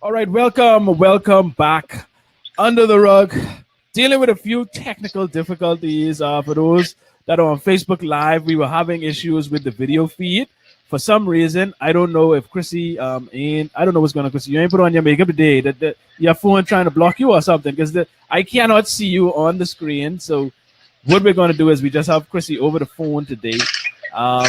All right, welcome back. Under the rug, dealing with a few technical difficulties. For those that are on Facebook Live, we were having issues with the video feed. For some reason, I don't know if Chrissy ain't. I don't know what's going on, Chrissy. You ain't put on your makeup today. That your phone trying to block you or something because I cannot see you on the screen. So what we're going to do is we just have Chrissy over the phone today.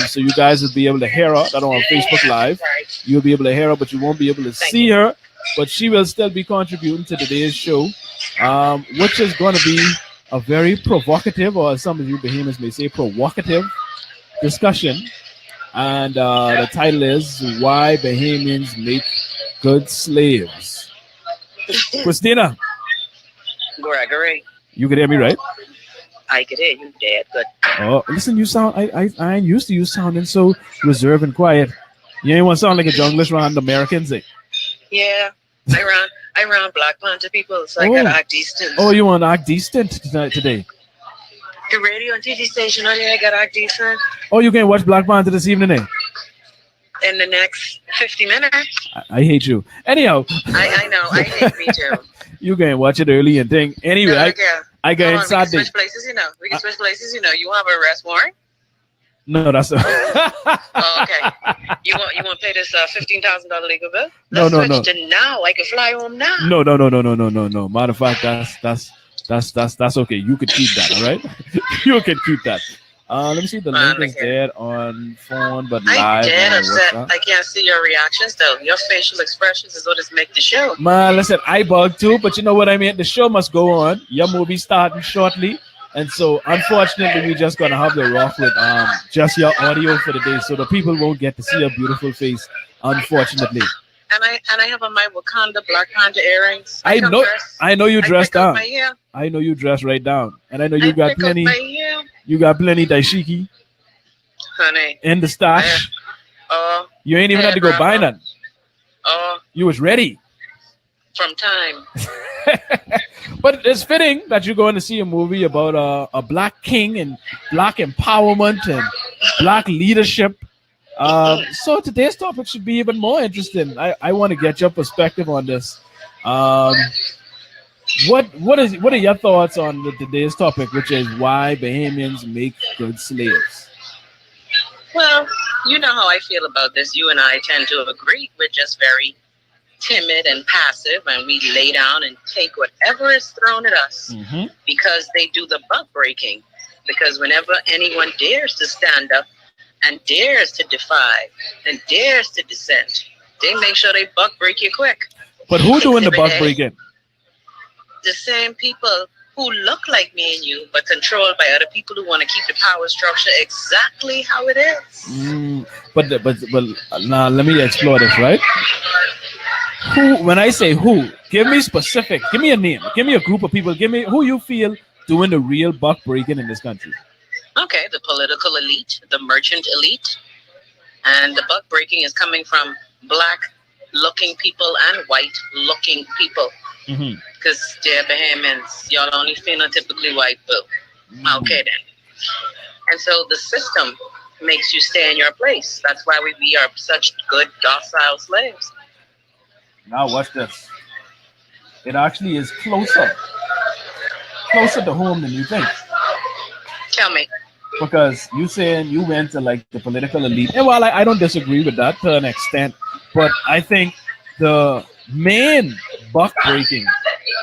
So you guys will be able to hear her that are on Facebook Live. You'll be able to hear her, but you won't be able to see her. But she will still be contributing to today's show, which is going to be a very provocative, or as some of you Bahamians may say, provocative discussion. And the title is Why Bahamians Make Good Slaves. Christina. Gregory. You can hear me, right? I could hear you dead good. Oh, listen, you sound, I ain't used to you sounding so reserved and quiet. You ain't want to sound like a junglist around Americans, eh? Yeah, I run Black Panther people, so I got to act decent. Oh, you want to act decent today? The radio and TV station, I got to act decent. Oh, you can watch Black Panther this evening, eh? In the next 50 minutes. I hate you. Anyhow. I know, I hate me too. You can watch it early and think. Anyway, I got inside. We can switch places, We can switch places, You want an arrest warrant? No, that's not. Oh, okay. You want to pay this $15,000 legal bill? No. Switch to now. I can fly home now. No. Matter of fact, that's okay. You could keep that, all right? You can keep that. Let me see. The link is there on phone, but live. I'm dead upset. I can't see your reactions though. Your facial expressions is what is make the show. Man, listen, I bug too, but you know what I mean. The show must go on. Your movie starting shortly. And so, unfortunately, we're just gonna have to rock with just your audio for the day, so the people won't get to see your beautiful face. Unfortunately. And I have on my Wakanda Black Panther earrings. I know you dressed down. I know you dressed right down, and I know you got plenty. You got plenty daishiki, honey, in the stash. You ain't even had to go buy none. You was ready. From time. But it's fitting that you're going to see a movie about a black king and black empowerment and black leadership. So today's topic should be even more interesting. I want to get your perspective on this. What are your thoughts on today's topic, which is why Bahamians make good slaves? Well, you know how I feel about this. You and I tend to agree. We're just very timid and passive, and we lay down and take whatever is thrown at us because they do the buck breaking. Because whenever anyone dares to stand up and dares to defy and dares to dissent, they make sure they buck break you quick. But who doing the buck breaking? The same people who look like me and you, but controlled by other people who want to keep the power structure exactly how it is. But now let me explore this, right? Who, when I say who, give me specific, give me a name, give me a group of people, give me who you feel doing the real buck breaking in this country. Okay, the political elite, the merchant elite, and the buck breaking is coming from black looking people and white looking people. Because they're Bahamians, y'all only phenotypically white, boo. Okay then. And so the system makes you stay in your place. That's why we are such good docile slaves. Now watch this. It actually is closer to home than you think. Tell me. Because you saying you went to like the political elite, and while I don't disagree with that to an extent, but I think the main buck breaking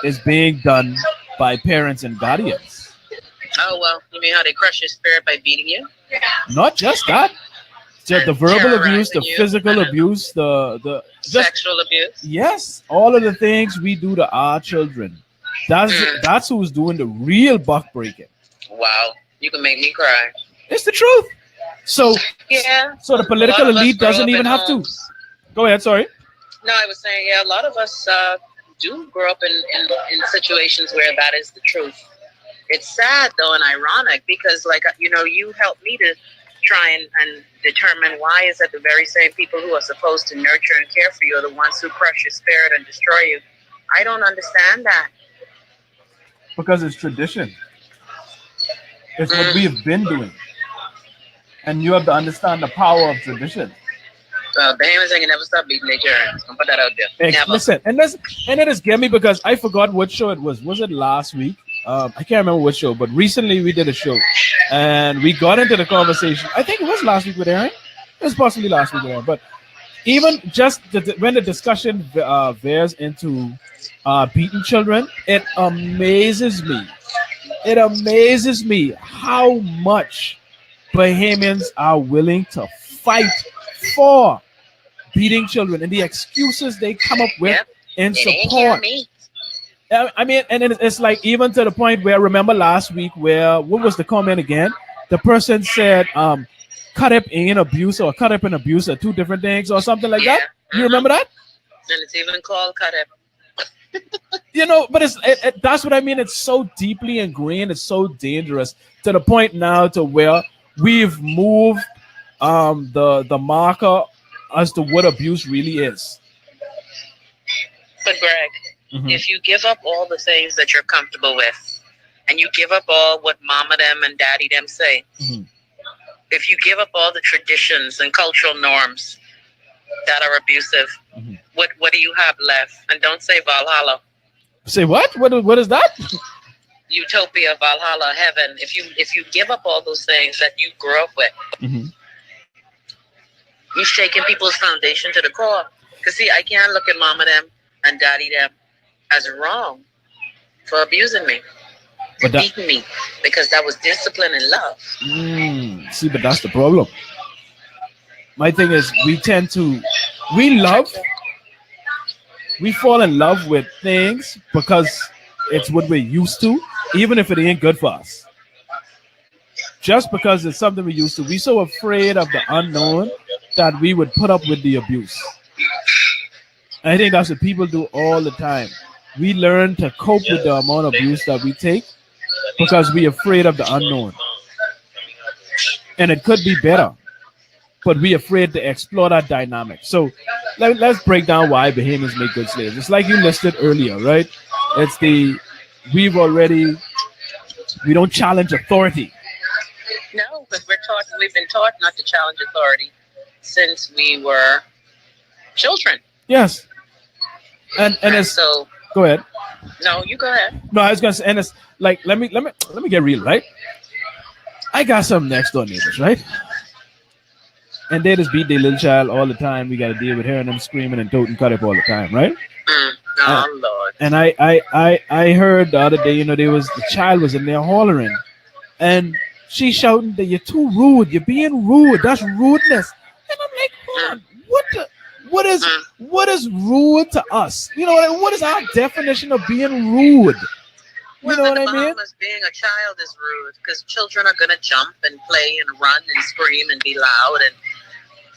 is being done by parents and guardians. Oh well, you mean how they crush your spirit by beating you? Not just that. Just the verbal abuse, the physical abuse, the sexual abuse. Yes, all of the things we do to our children. That's who's doing the real buck breaking. Wow, you can make me cry. It's the truth. So yeah. So the political elite doesn't even have to. Go ahead. Sorry. No, I was saying a lot of us do grow up in situations where that is the truth. It's sad though and ironic because you helped me to try and determine why is that the very same people who are supposed to nurture and care for you are the ones who crush your spirit and destroy you. I don't understand that. Because it's tradition. It's what we have been doing. And you have to understand the power of tradition. Bahamians ain't never stop beating their children. I'm put that out there. Never. Listen, and it just get me because I forgot what show it was. Was it last week? I can't remember what show, but recently we did a show, and we got into the conversation. I think it was last week with Aaron. It was possibly last week with Aaron, but even just when the discussion veers into beating children, it amazes me. It amazes me how much Bahamians are willing to fight for beating children and the excuses they come up with in support. I mean, and it's like even to the point where, remember last week where, what was the comment again? The person said, cut up in abuse or cut up in abuse are two different things or something like that. You remember that? And it's even called cut up. You know, but that's what I mean. It's so deeply ingrained. It's so dangerous to the point now to where we've moved the marker as to what abuse really is. But Greg, if you give up all the things that you're comfortable with, and you give up all what mama them and daddy them say, if you give up all the traditions and cultural norms that are abusive, what do you have left? And don't say Valhalla. Say what? What is that? Utopia, Valhalla, heaven. If you give up all those things that you grew up with, you're shaking people's foundation to the core. Because see, I can't look at mama them and daddy them as wrong for abusing me, beating me, because that was discipline and love. See, but that's the problem. My thing is, we fall in love with things because it's what we're used to, even if it ain't good for us. Just because it's something we're used to, we're so afraid of the unknown that we would put up with the abuse. I think that's what people do all the time. We learn to cope with the amount of abuse that we take because we're afraid of the unknown. And it could be better, but we're afraid to explore that dynamic. So let's break down why Bahamians make good slaves. It's like you listed earlier, right? It's we don't challenge authority. No, because we've been taught not to challenge authority since we were children. Yes. And it's so go ahead. No, you go ahead. No, I was gonna say, and it's like let me get real, right? I got some next door neighbors, right? And they just beat their little child all the time. We gotta deal with hearing them screaming and toting cut up all the time, right? Lord. And I heard the other day, the child was in there hollering, and she shouting that you're too rude, you're being rude, that's rudeness. And I'm like, what is rude to us? What is our definition of being rude? You know what I mean? Being a child is rude because children are gonna jump and play and run and scream and be loud, and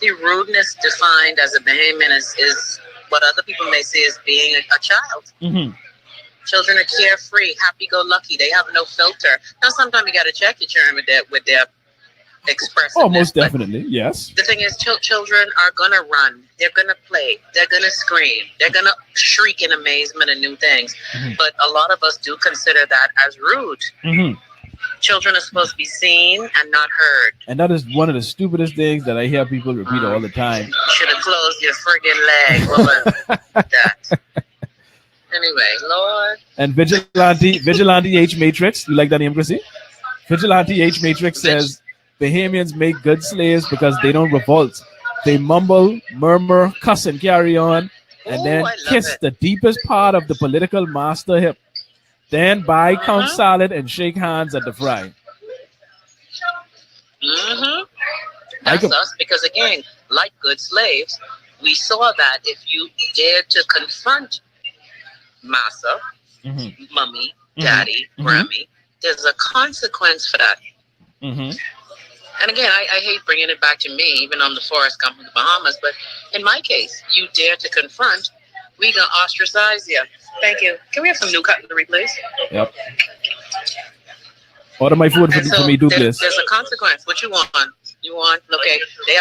the rudeness defined as a Bahamian is what other people may see as being a child. Children are carefree, happy-go-lucky. They have no filter. Now, sometimes you got to check your children with their expressiveness. Oh, most definitely, yes. The thing is, children are going to run. They're going to play. They're going to scream. They're going to shriek in amazement at new things. But a lot of us do consider that as rude. Children are supposed to be seen and not heard. And that is one of the stupidest things that I hear people repeat all the time. You should have closed your friggin' leg. What was that? Anyway, Lord. And Vigilante H Matrix, you like that name, Chrissy? Vigilante H Matrix says Bahamians make good slaves because they don't revolt. They mumble, murmur, cuss, and carry on, and then kiss the deepest part of the political master hip. Then buy, count salad, and shake hands at the fry. That's us, because again, like good slaves, we saw that if you dared to confront massa, mommy, daddy, Grammy, there's a consequence for that. And again, I hate bringing it back to me, even on the Forrest Gump of the Bahamas, but in my case, you dare to confront, we gonna ostracize you. Thank you. Can we have some new cutlery, please? Yep. Order my food for me, do this. There's a consequence. What you want? Okay, they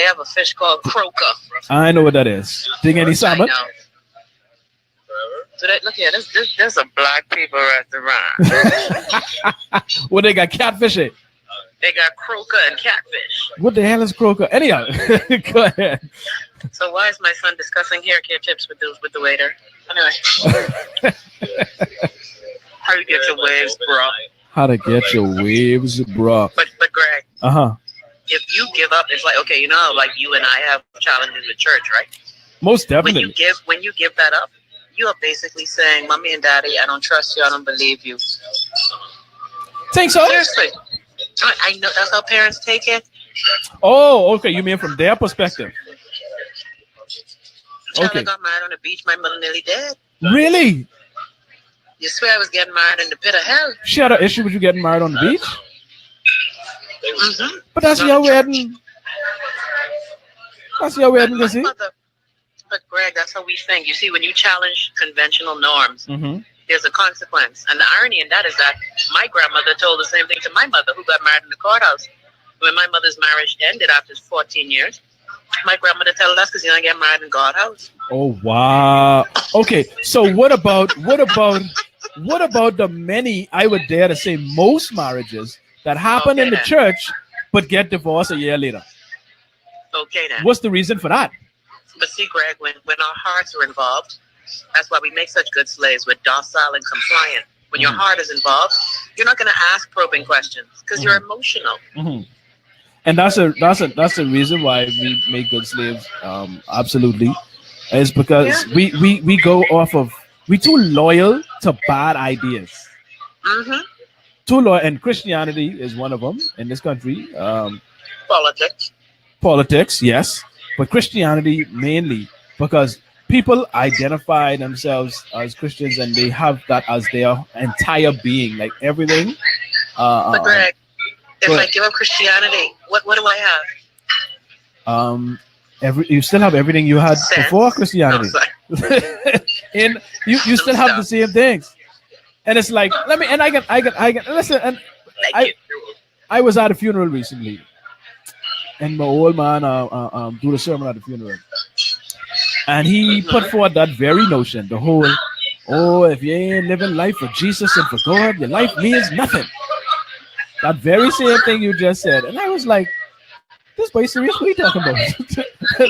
have a fish called croaker. I know what that is. Think any salmon? So look here, there's a black people restaurant. Well, they got catfish it. They got croaker and catfish. What the hell is croaker? Anyhow, go ahead. So why is my son discussing hair care tips with the waiter? Anyway, how you get your waves, bro? How to get your waves, bro? But Greg, Uh-huh. if you give up, it's like, okay, you know, like you and I have challenges with church, right? Most When definitely. you give that up, you are basically saying, "Mommy and Daddy, I don't trust you. I don't believe you." Think so? Seriously, I know that's how parents take it. Oh, okay. You mean from their perspective? Child, Okay. I got married on the beach. My mother nearly dead. Really? You swear I was getting married in the pit of hell? She had an issue with you getting married on the beach? Mm-hmm. But that's Not your a church. wedding. That's your wedding, My you see? mother. But Greg, that's how we think. You see, when you challenge conventional norms, Mm-hmm. there's a consequence. And the irony in that is that my grandmother told the same thing to my mother, who got married in the courthouse. When my mother's marriage ended after 14 years, my grandmother told us because you don't get married in God's house. Oh wow. Okay, so what about the many, I would dare to say most marriages that happen in the Okay. church but get divorced a year later? Okay, then. What's the reason for that? But see, Greg, when our hearts are involved, that's why we make such good slaves. We're docile and compliant. When your heart is involved, you're not going to ask probing questions because you're emotional. Mm-hmm. And that's a reason why we make good slaves. Absolutely, is because we go off of, we too loyal to bad ideas. Mm-hmm. Too loyal, and Christianity is one of them in this country. Politics, yes, but Christianity mainly because people identify themselves as Christians and they have that as their entire being, like everything. But Greg, if I give up Christianity, what do I have? You still have everything you had Sense. before Christianity. No, And you still have the same things. And it's like, I can listen. And I was at a funeral recently, and my old man do the sermon at the funeral, and he put forward that very notion, the whole, if you ain't living life for Jesus and for God, your life means nothing. That very same thing you just said, and I was like, this boy serious? What are you talking about?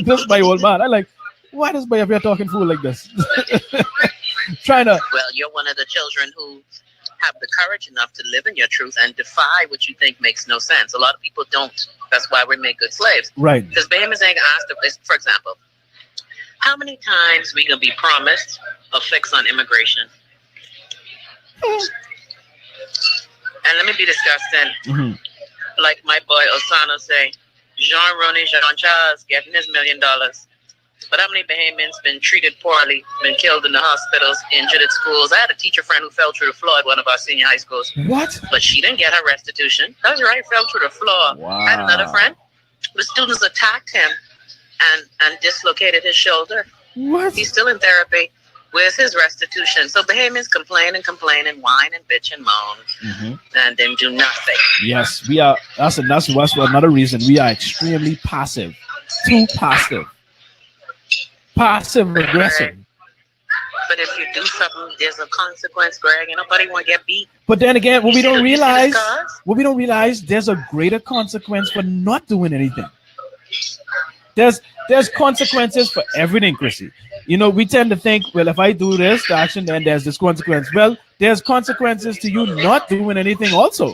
This is my old man. I like, why does boy up here talking fool like this? Trying to. Well, you're one of the children who have the courage enough to live in your truth and defy what you think makes no sense. A lot of people don't. That's why we're made good slaves. Right. Because Bahamians ain't asked, for example, how many times we gonna be promised a fix on immigration? And let me be disgusting. Mm-hmm. Like my boy Osano say, Jean Charles getting his $1 million. But how many Bahamians been treated poorly, been killed in the hospitals, injured at schools? I had a teacher friend who fell through the floor at one of our senior high schools. What? But she didn't get her restitution. That's right, fell through the floor. Wow. I had another friend. The students attacked him and dislocated his shoulder. What? He's still in therapy. Where's his restitution? So Bahamians complain and whine and bitch and moan, and then do nothing. Yes, we are. That's another reason we are extremely passive. Too passive. Passive aggressive. But if you do something, there's a consequence, Greg, and nobody want to get beat. But then again, what we don't realize, scars? there's a greater consequence for not doing anything. There's consequences for everything, Chrissy. You know, we tend to think, well, if I do this action, then there's this consequence. Well, there's consequences to you not doing anything also.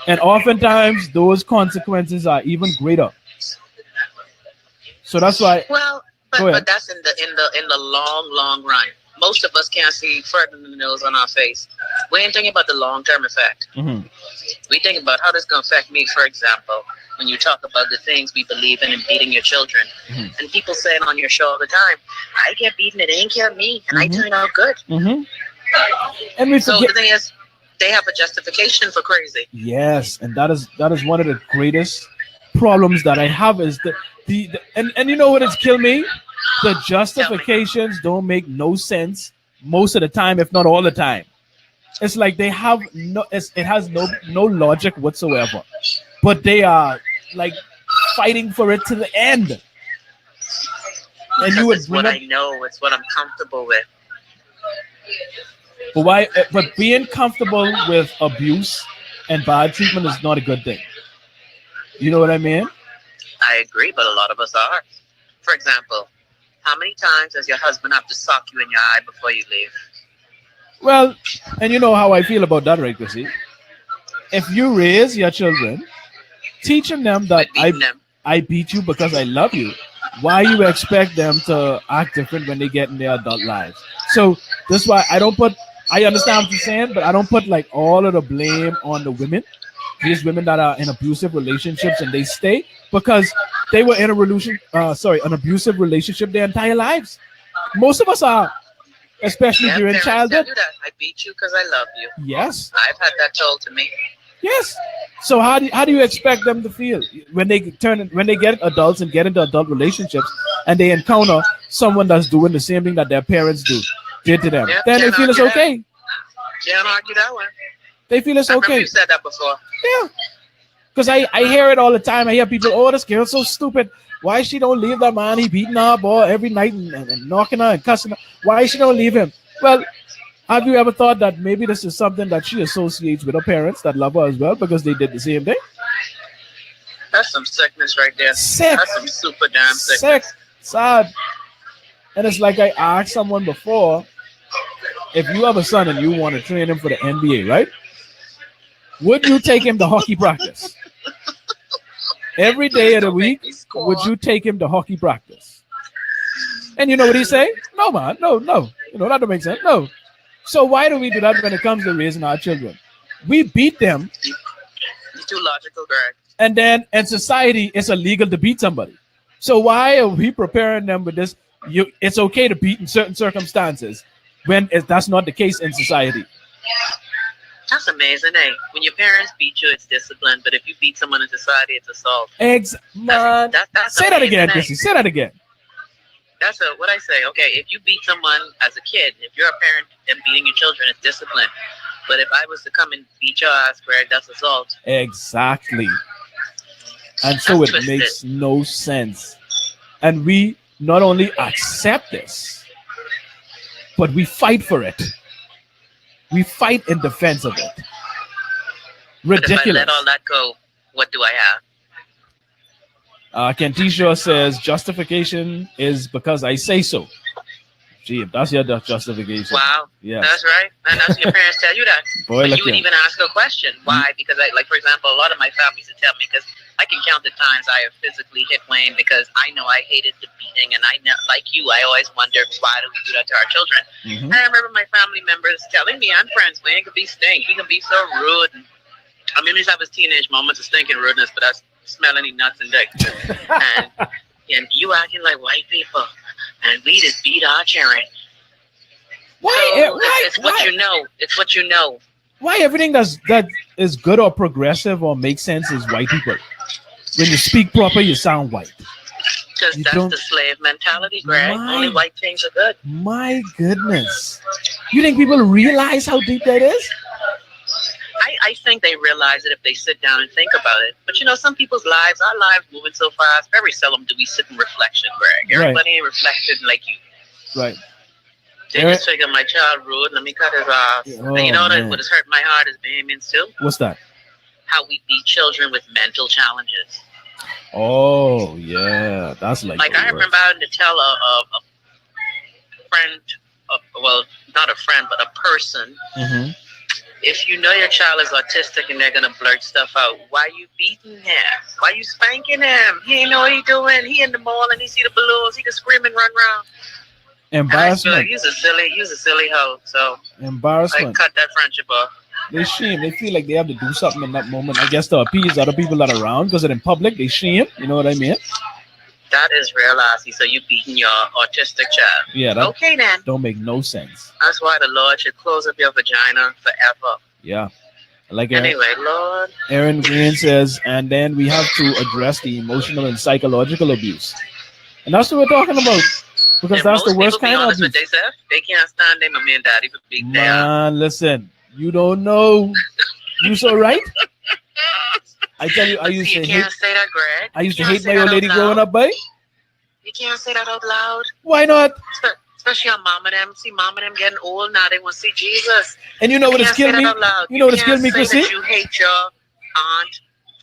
And oftentimes those consequences are even greater. So that's why. Well, but that's in the long run. Most of us can't see further than the nose on our face. We ain't thinking about the long-term effect. Mm-hmm. We think about how this going to affect me, for example, when you talk about the things we believe in and beating your children. Mm-hmm. And people saying on your show all the time, I get beaten, it ain't kill me, and I turn out good. Mm-hmm. And so the thing is, they have a justification for crazy. Yes, and that is one of the greatest problems that I have is and you know what has killed me? The justifications don't make no sense most of the time, if not all the time. It's like they have it has no logic whatsoever, but they are like fighting for it to the end. And you would it's what I know, it's what I'm comfortable with. But why? But being comfortable with abuse and bad treatment is not a good thing. You know what I mean? I agree, but a lot of us are. For example, how many times does your husband have to sock you in your eye before you leave? Well, and you know how I feel about that, right, Chrissy? If you raise your children teaching them that With beating them. I beat you because I love you, why you expect them to act different when they get in their adult lives? So that's why I understand what you're saying, but I don't put like all of the blame on the women. These women that are in abusive relationships and they stay because they were in an abusive relationship their entire lives. Most of us are, especially Yeah, during parents childhood. tell you that. I beat you because I love you. Yes. I've had that told to me. Yes. So how do you expect them to feel when they get adults and get into adult relationships and they encounter someone that's doing the same thing that their parents did to them? Yeah, Then they can't feel it's argue that. okay. Can't argue that one. They feel it's I remember okay. you said that before. Yeah. Because I hear it all the time. I hear people, oh, this girl's so stupid. Why she don't leave that man? He beating her boy every night and knocking her and cussing her. Why she don't leave him? Well, have you ever thought that maybe this is something that she associates with her parents that love her as well because they did the same thing? That's some sickness right there. Sick. That's some super damn Sick. sickness. Sad. And it's like I asked someone before, if you have a son and you want to train him for the NBA, right? Would you take him to hockey practice? Every day of the week, would you take him to hockey practice? And you know what he say? No, man, no. You know, that don't make sense. No. So why do we do that when it comes to raising our children? We beat them. You're too logical, Greg. And then in society, it's illegal to beat somebody. So why are we preparing them with this? It's okay to beat in certain circumstances when that's not the case in society. That's amazing, eh? When your parents beat you, it's discipline. But if you beat someone in society, it's assault. Man. That's Say that amazing, again, eh? Chrissy. Say that again. That's what I say. Okay, if you beat someone as a kid, if you're a parent and beating your children, it's discipline. But if I was to come and beat your ass, Greg, that's assault. Exactly. And so That's it twisted. makes no sense. And we not only accept this, but we fight for it. We fight in defense of it. But if I Ridiculous. let all that go, what do I have? Kentisha says justification is because I say so. Gee, if that's your justification. Wow. Yes. That's right. And that's your parents tell you that. Boy, But look you would here. even ask a question. Why? Because, for example, a lot of my family used to tell me, because I can count the times I have physically hit Wayne because I know I hated the beating. And I know, like you, I always wondered, why do we do that to our children? Mhm. And I remember my family members telling me, I'm friends, Wayne could be stink. He can be so rude. And, I mean, he's have his teenage moments of stinking rudeness, but that's smelling any nuts and dick. and you acting like white people. And we just beat our children. It's what you know. It's what you know. Why everything that is good or progressive or makes sense is white people? When you speak proper, you sound white. Because You that's don't- the slave mentality, Greg. My- Only white things are good. My goodness. You think people realize how deep that is? I think they realize it if they sit down and think about it. But some people's lives, our lives moving so fast, very seldom do we sit in reflection, Greg. Right. Everybody ain't reflecting like you. Right. They just figure my child rude, let me cut his ass. Oh, And you know man. what has hurt my heart is Bahamians too? What's that? How we beat children with mental challenges. Oh, yeah. That's like I the worst. remember having to tell a friend, well, not a friend, but a person, Mhm. if you know your child is autistic and they're going to blurt stuff out, why you beating him? Why you spanking him? He ain't know what he doing. He in the mall and he see the balloons. He can scream and run around. And I feel like Embarrassment. you's a silly hoe. So I Embarrassment. cut that friendship off. They shame. They feel like they have to do something in that moment. I guess to appease other people that are around because they're in public. They shame. You know what I mean? That is real assy. So you beating your autistic child. Yeah, that Okay, then. don't make no sense. That's why the Lord should close up your vagina forever. Yeah. Like Anyway, Lord. Aaron Green says, and then we have to address the emotional and psychological abuse. And that's what we're talking about. Because And that's the most worst people be kind of honest with abuse. themselves. They can't stand their mommy and daddy for being there. Man, listen. You don't know. You so right? I tell you, I But used see, to you hate can't say that, Greg. I used to You can't hate say my old that lady out growing loud. up, boy. You can't say that out loud. Why not? Especially on mom and them. See, mom and them getting old now. They want to see Jesus. And you know what has killed me? You know what has killed me, Chrissy? You hate your aunt,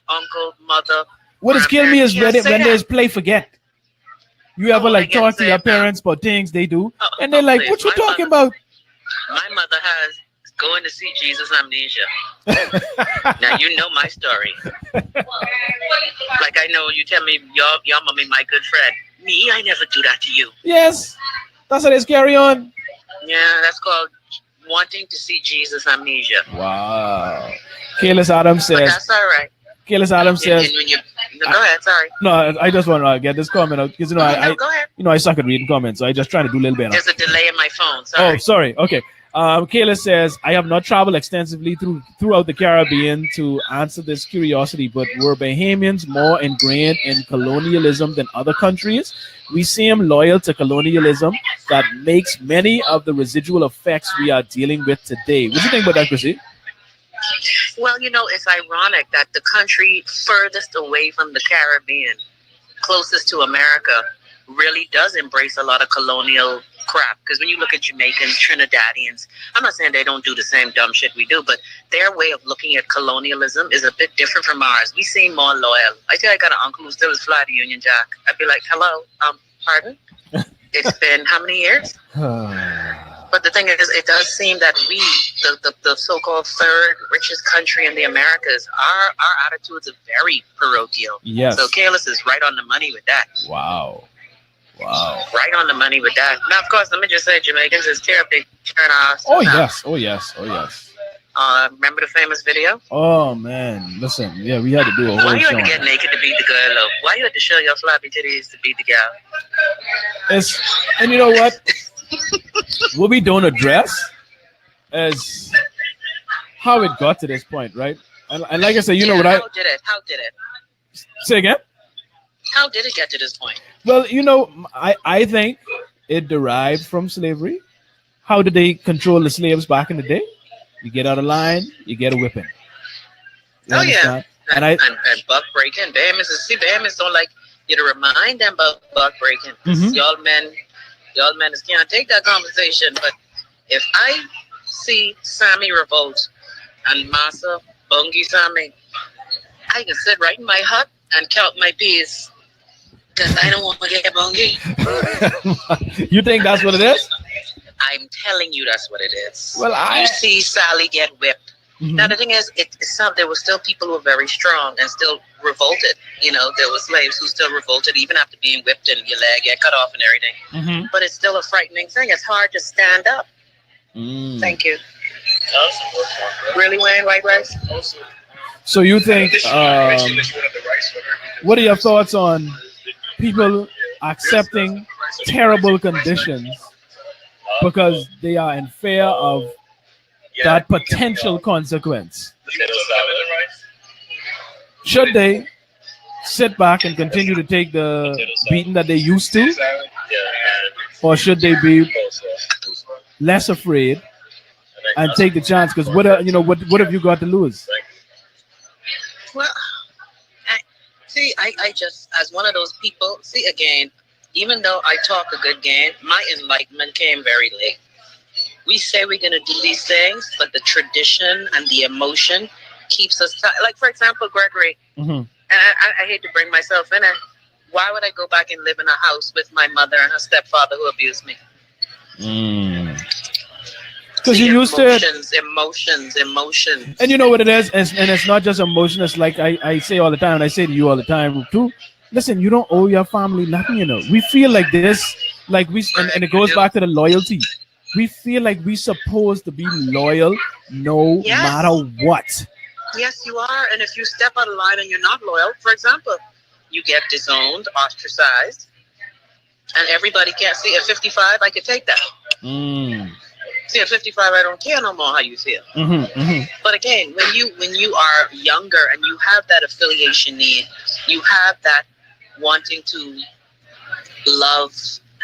uncle, mother. What has killed me is when there's play forget. You ever like talk to your parents about things they do, and they're like, "What you talking about?" My mother has going to see Jesus amnesia. Now you know my story. Like I know you tell me your mommy my good friend. Me, I never do that to you. Yes, that's how they carry on. Yeah, that's called wanting to see Jesus amnesia. Wow. Careless Adam says. But that's all right. Careless Adam says. No, go ahead. Sorry. No, I just want to get this comment out because go ahead. I suck at reading comments, so I just trying to do a little bit. There's a delay in my phone. Sorry. Oh, sorry. Okay. Kayla says, I have not traveled extensively throughout the Caribbean to answer this curiosity, but were Bahamians more ingrained in colonialism than other countries? We seem loyal to colonialism that makes many of the residual effects we are dealing with today. What do you think about that, Chrissy? Well, it's ironic that the country furthest away from the Caribbean, closest to America, really does embrace a lot of colonial crap. Because when you look at Jamaicans, Trinidadians, I'm not saying they don't do the same dumb shit we do, but their way of looking at colonialism is a bit different from ours. We seem more loyal. I tell you, I got an uncle who still is fly to Union Jack. I'd be like, hello, pardon? It's been how many years? But the thing is, it does seem that we, the so-called third richest country in the Americas, our attitudes are very parochial. Yes. So Careless is right on the money with that. Wow. Right on the money with that. Now, of course, let me just say, Jamaicans is terribly turn off. Oh yes. Remember the famous video? Oh man, listen, yeah, we had to do a whole Why you show. had to get naked to beat the girl up? Why you had to show your floppy titties to beat the gal? And you know what? What we don't address is how it got to this point, right? And like I said, know what How did it? Say again? How did it get to this point? Well, I think it derived from slavery. How did they control the slaves back in the day? You get out of line, you get a whipping. You understand? And buck breaking. Bahamians don't like you to remind them about buck breaking. Mm-hmm. Y'all men can't take that conversation. But if I see Sammy revolt and Massa Bungie Sammy, I can sit right in my hut and count my peas. Because I don't want to get bungie. You think that's what it is? I'm telling you that's what it is. Well, you see Sally get whipped. Mm-hmm. Now the thing is, there were still people who were very strong and still revolted. There were slaves who still revolted even after being whipped and your leg get cut off and everything. Mm-hmm. But it's still a frightening thing. It's hard to stand up. Thank you. Really, Wayne? White rice? So you think? What are your thoughts on people accepting terrible conditions because they are in fear of that potential consequence? Should they sit back and continue to take the beating that they used to, or should they be less afraid and take the chance? Because what have you got to lose? Well, I just, as one of those people, again, even though I talk a good game, my enlightenment came very late. We say we're going to do these things, but the tradition and the emotion keeps us like, for example, Gregory, and I hate to bring myself in it. Why would I go back and live in a house with my mother and her stepfather who abused me? Because you used to emotions. And you know what it is? And it's not just emotion. It's like I say all the time, and I say to you all the time too. Listen, you don't owe your family nothing, We feel like this, like and it goes back to the loyalty. We feel like we're supposed to be loyal no matter what. Yes, you are. And if you step out of line and you're not loyal, for example, you get disowned, ostracized, and everybody can't see. At 55, I could take that. See, at 55, I don't care no more how you feel. But again, when you are younger and you have that affiliation need, you have that wanting to love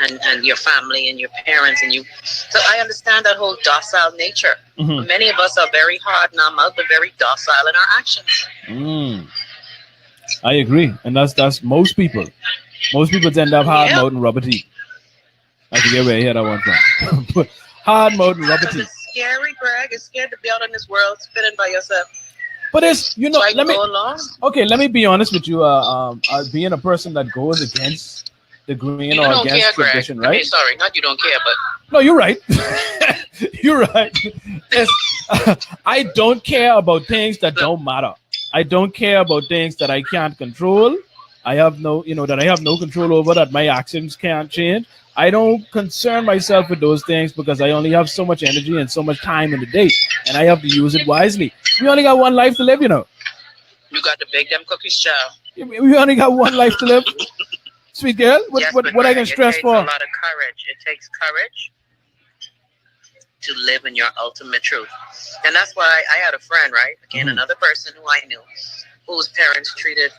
and your family and your parents and you. So I understand that whole docile nature. Many of us are very hard in our mouth, but very docile in our actions. I agree, and that's most people. Most people end up hard mouth and rubber teeth. I forget where I hear that one from. But hard mode and rubber Because teeth. it's scary, Greg. It's scared to be out in this world spinning by yourself. But it's Try to let me go along. okay, let me be honest with you. Being a person that goes against the grain You or don't against care, Greg. tradition, I right? mean, sorry, not you don't care, but No, you're right. You're right. It's, I don't care about things that don't matter. I don't care about things that I can't control. I have no, that I have no control over, that my actions can't change. I don't concern myself with those things because I only have so much energy and so much time in the day, and I have to use it wisely. We only got one life to live, you got to bake them cookies, child. We only got one life to live. Sweet girl, Yes, but what I Greg, can stress it takes for? a lot of courage. It takes courage to live in your ultimate truth. And that's why I had a friend, right? Again, another person who I knew, whose parents treated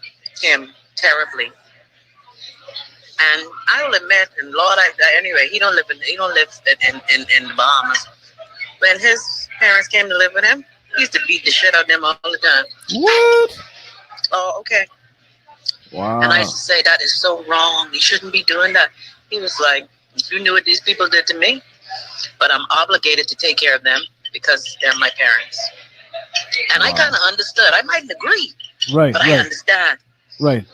him terribly. And I'll admit, and Lord, anyway, he don't live in the Bahamas. When his parents came to live with him, he used to beat the shit out of them all the time. What? Oh, okay. Wow. And I used to say, that is so wrong. You shouldn't be doing that. He was like, if you knew what these people did to me, but I'm obligated to take care of them because they're my parents. And I kind of understood. I mightn't agree, Right, but I understand. Right.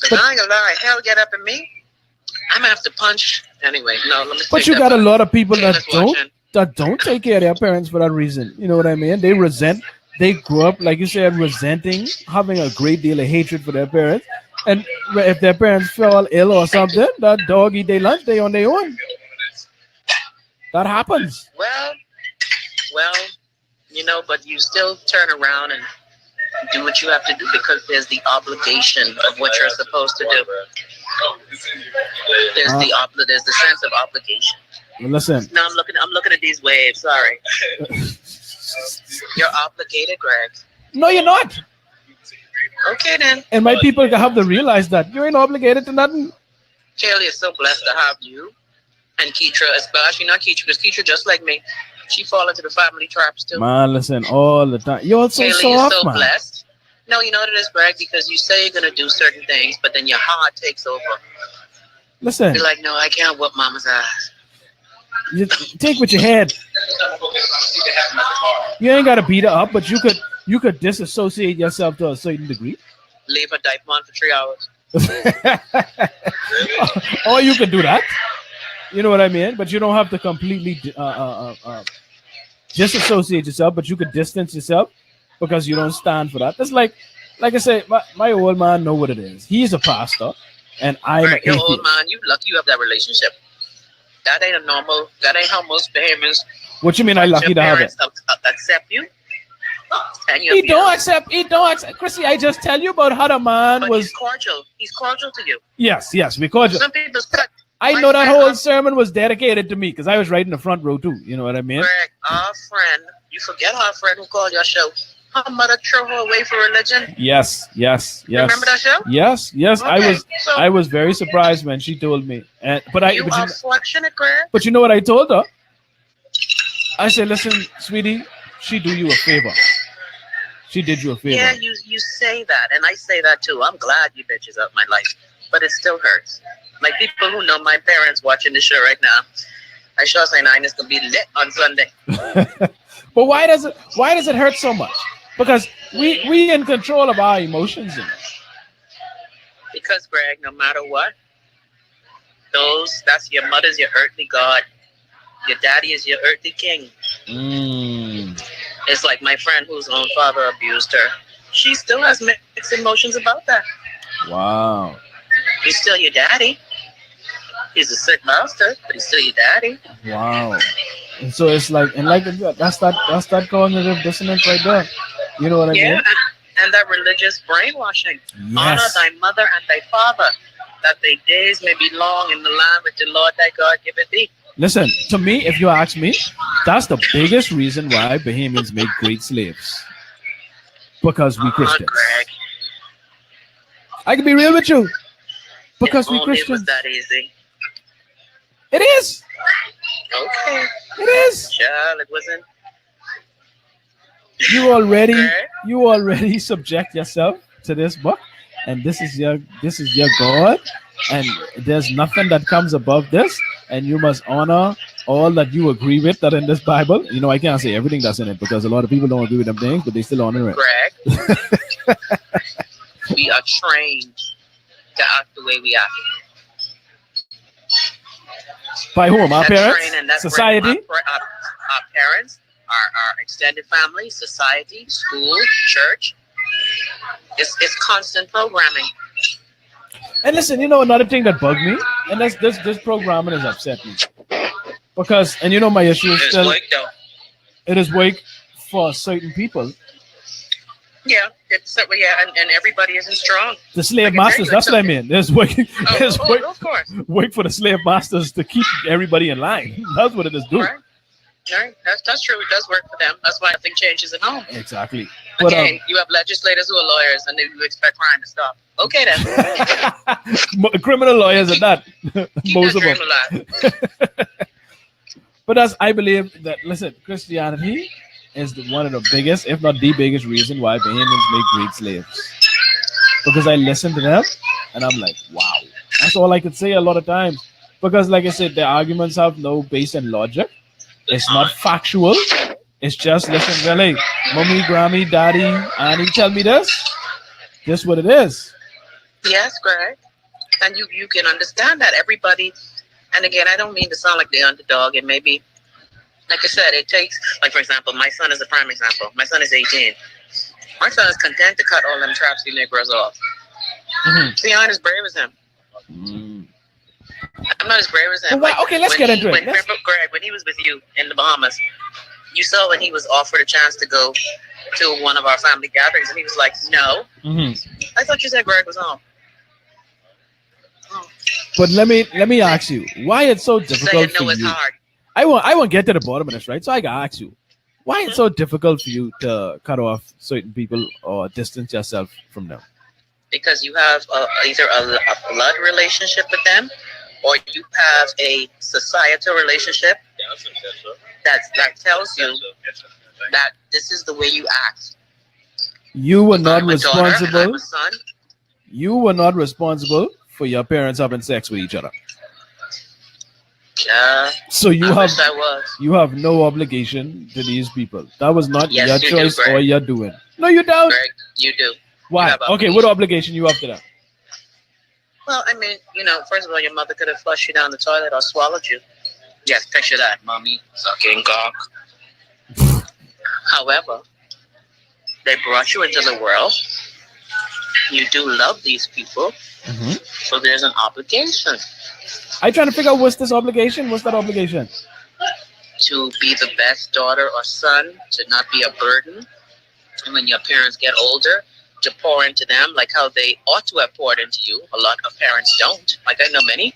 Because I ain't gonna lie, hell get up in me. I'm gonna have to punch. Anyway, no, let me But you got a lot of people that watching. don't take care of their parents for that reason. You know what I mean? They grew up, like you said, resenting, having a great deal of hatred for their parents. And if their parents fell ill or something, that dog eat their lunch, they on their own. That happens. Well, but you still turn around and do what you have to do because there's the obligation of what you're supposed to do. There's the sense of obligation. Listen. No, I'm looking at these waves. Sorry. You're obligated, Greg. No, you're not. Okay, then. And my people have to realize that you ain't obligated to nothing. Kelly is so blessed to have you and Keitra, especially not Keitra, because Keitra, just like me, she fall into the family traps too. Man, listen, all the time. You're so Kelly soft, is so man. blessed. No, you know what it is, Greg, because you say you're gonna do certain things, but then your heart takes over. Listen. You're like, no, I can't whoop mama's ass. You think with your head. You ain't gotta beat her up, but you could disassociate yourself to a certain degree. Leave her diaper on for 3 hours. Or you could do that. You know what I mean? But you don't have to completely disassociate yourself, but you could distance yourself because you don't stand for that. That's like I say, my old man know what it is. He's a pastor, and I'm an Your atheist. old man, you lucky you have that relationship. That ain't how most Bahamians. What you mean I lucky to have it? Accept you. And He don't accept. Chrissy, I just tell you about how the man was. He's cordial. He's cordial to you. Yes, we cordial. Some people's cut. I know that whole sermon was dedicated to me because I was right in the front row too. You know what I mean? Greg, our friend, you forget our friend who called your show. Her mother threw her away for religion. Yes. Remember that show? Yes. Okay, I was very surprised when she told me. You are fortunate, Greg. But you know what I told her? I said, listen, sweetie, she do you a favor. She did you a favor. Yeah, you say that, and I say that too. I'm glad you bitches out my life, but it still hurts. Like people who know my parents watching the show right now, I sure say nine is gonna be lit on Sunday. But why does it hurt so much? Because we in control of our emotions. Because Greg, no matter what, that's your mother's your earthly god. Your daddy is your earthly king. It's like my friend whose own father abused her. She still has mixed emotions about that. Wow. He's still your daddy. He's a sick bastard, but he's still your daddy. Wow. And so it's like, that's that cognitive dissonance right there. You know what I mean? Yeah, and that religious brainwashing. Yes. Honor thy mother and thy father, that thy days may be long in the land which the Lord thy God giveth thee. Listen, to me, if you ask me, that's the biggest reason why Bahamians make great slaves. Because we Christians. Greg. I can be real with you. Because we It Christians. was that easy. It is. Okay. It is. Child, it wasn't. You already subject yourself to this book, and this is your God, and there's nothing that comes above this, and you must honor all that you agree with that in this Bible. You know, I can't say everything that's in it because a lot of people don't agree with them things, but they still honor it. Greg, we are trained to act the way we act. By whom? Our That's parents? trained, and that's Society? Our parents, our extended family, society, school, church. It's constant programming. And listen, you know another thing that bugged me, and that's this programming has upset me. Because, and you know my issue is It's still, like though. it is weak for certain people. Yeah, and everybody isn't strong. The slave I can masters, tell you that's what I something. mean. There's wait, there's wait, Of course. wait for the slave masters to keep everybody in line. That's what it is doing. Right. That's true. It does work for them. That's why nothing changes at home. Exactly. But, Again, you have legislators who are lawyers, and you expect crime to stop. Okay, then. criminal lawyers and that. Keep Most that of them. dream alive. But as I believe that, listen, Christianity is one of the biggest, if not the biggest reason why Bahamians make great slaves. Because I listen to them and I'm like, wow. That's all I could say a lot of times. Because like I said, their arguments have no base in logic. It's not factual. It's just, listen, really, mommy, grammy, daddy, auntie, tell me this. This what it is. Yes, Greg. And you can understand that everybody. And again, I don't mean to sound like the underdog. And maybe, like I said, it takes, like, for example, my son is a prime example. My son is 18. My son is content to cut all them trapsy Negroes off. Mm-hmm. See, I'm not as brave as him. I'm not as brave as him. Well, okay, let's get into it. Remember, Greg, when he was with you in the Bahamas, you saw when he was offered a chance to go to one of our family gatherings, and he was like, no. Mm-hmm. I thought you said Greg was home. But let me ask you, why it's so difficult Saying for no is you? hard. I won't get to the bottom of this, right? So I gotta ask you, why it's so difficult for you to cut off certain people or distance yourself from them? Because you have either a blood relationship with them, or you have a societal relationship that tells you that this is the way you act. You were not I'm a daughter and I'm responsible. a son. You were not responsible for your parents having sex with each other. So I wish I was. you have no obligation to these people. That was not Yes, your you do, choice Greg. or your doing. No, you don't. Greg, you do. Why? You have Okay, what obligation you have to them? Well, I mean, first of all, your mother could have flushed you down the toilet or swallowed you. Yes, picture that, mommy sucking cock. However, they brought you into the world. You do love these people, so there's an obligation I trying to figure out what's this obligation. What's that obligation? to be the best daughter or son, to not be a burden. And when your parents get older, to pour into them like how they ought to have poured into you. A lot of parents don't. Like I know many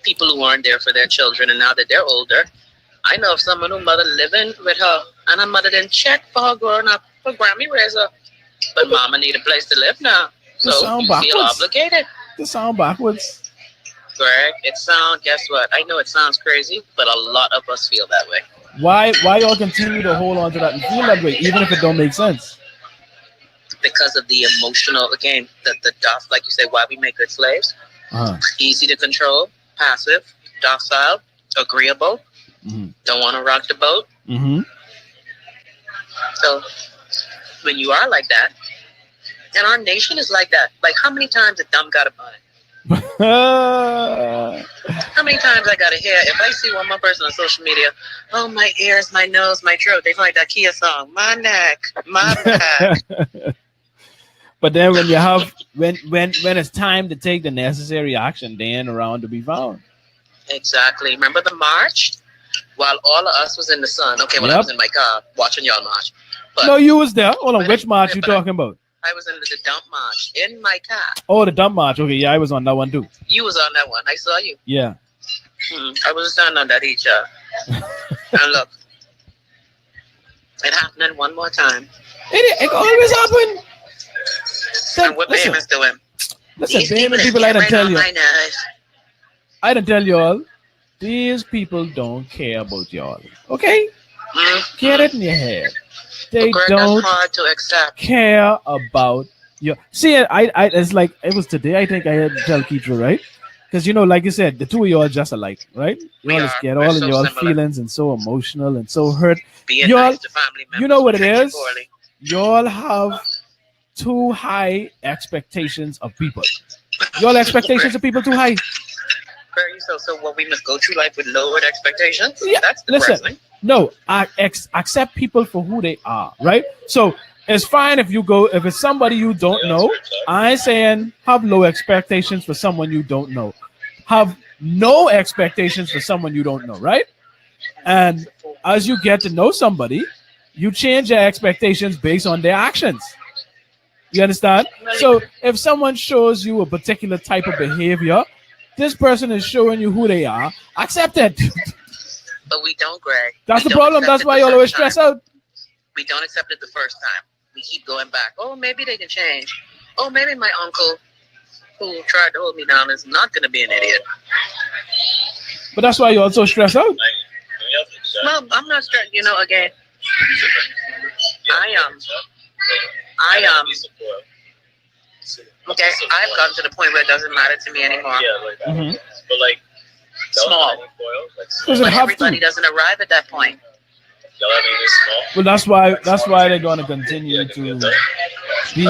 people who aren't there for their children, and now that they're older, I know of someone who mother living with her, and her mother didn't check for her growing up. Her Grammy raised her, but mama need a place to live now, so you feel obligated. This sound backwards. Greg, guess what? I know it sounds crazy, but a lot of us feel that way. Why y'all continue to hold on to that and feel that way, even if it don't make sense? Because of the emotional, again, the like you say, why we make good slaves. Easy to control, passive, docile, agreeable, don't want to rock the boat. So when you are like that, and our nation is like that, like how many times a dumb got a bun? How many times I gotta hear, if I see one more person on social media, oh, my ears, my nose, my throat, they sound like that Kia song, my neck, my back. But then when you have when it's time to take the necessary action, they ain't around to be found. Exactly. Remember the march? While all of us was in the sun. Okay, well, I was in my car watching y'all march. But no, you was there. Hold on, which march you talking about? I was in the dump march in my car. Oh, the dump march. Okay, yeah, I was on that one too. You was on that one. I saw you. Yeah. I was standing on that each and look, it happening one more time. It always happen. And what Bahamians doing? Listen, Bahamian people, I done tell you. I done tell y'all, these people don't care about y'all. Okay? Get it in your head. They don't that's hard to accept. care about you. See, I it's like, it was today, I think I had to tell Keitra, right? Because like you said, the two of y'all just alike, right? We Y'all are. is get We're all in so y'all similar. feelings and so emotional and so hurt. Being Y'all, nice to family members. you know what who it treat you is? poorly. Y'all have too high expectations of people. Y'all expectations of people too high. Very so what we must go through life with lowered expectations? Yeah, That's listen. depressing. No, I accept people for who they are, right? So it's fine if it's somebody you don't know. I ain't saying have low expectations for someone you don't know. Have no expectations for someone you don't know, right? And as you get to know somebody, you change your expectations based on their actions. You understand? So if someone shows you a particular type of behavior, this person is showing you who they are. Accept it. But we don't, Greg. That's We the don't problem. accept That's it why the you always first time. stress out. We don't accept it the first time. We keep going back. Oh, maybe they can change. Oh, maybe my uncle who tried to hold me down is not going to be an idiot. But that's why you also stress out. Well, I'm not stressed. Again, okay, I've gotten to the point where it doesn't matter to me anymore. Mm-hmm. Small. Because it But have everybody to. doesn't arrive at that point. Well, that's why they're going to continue to be,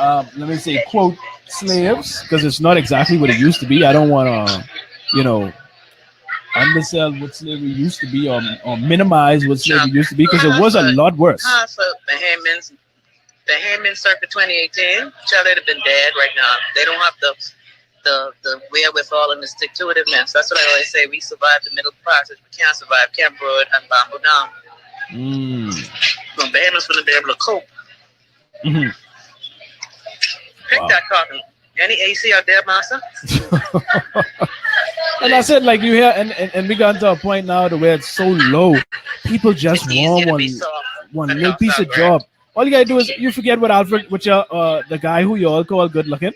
let me say, quote, slaves, because it's not exactly what it used to be. I don't want to, undersell what slavery used to be or minimize what slavery used to be, because it was a lot worse. Half of Bahamians circa 2018, child, they'd have been dead right now. They don't have the wherewithal and the stick-to-itiveness. That's what I always say. We survived the middle classes. We can't survive Camp Road and Bamboo Down. Bahamians wouldn't be able to cope. Mm-hmm. Pick that cotton. Any AC out there, master? And I said, like you hear, and we got to a point now to where it's so low, people just want one little piece of job. All you gotta do is you forget what Alfred, which the guy who you all call good looking,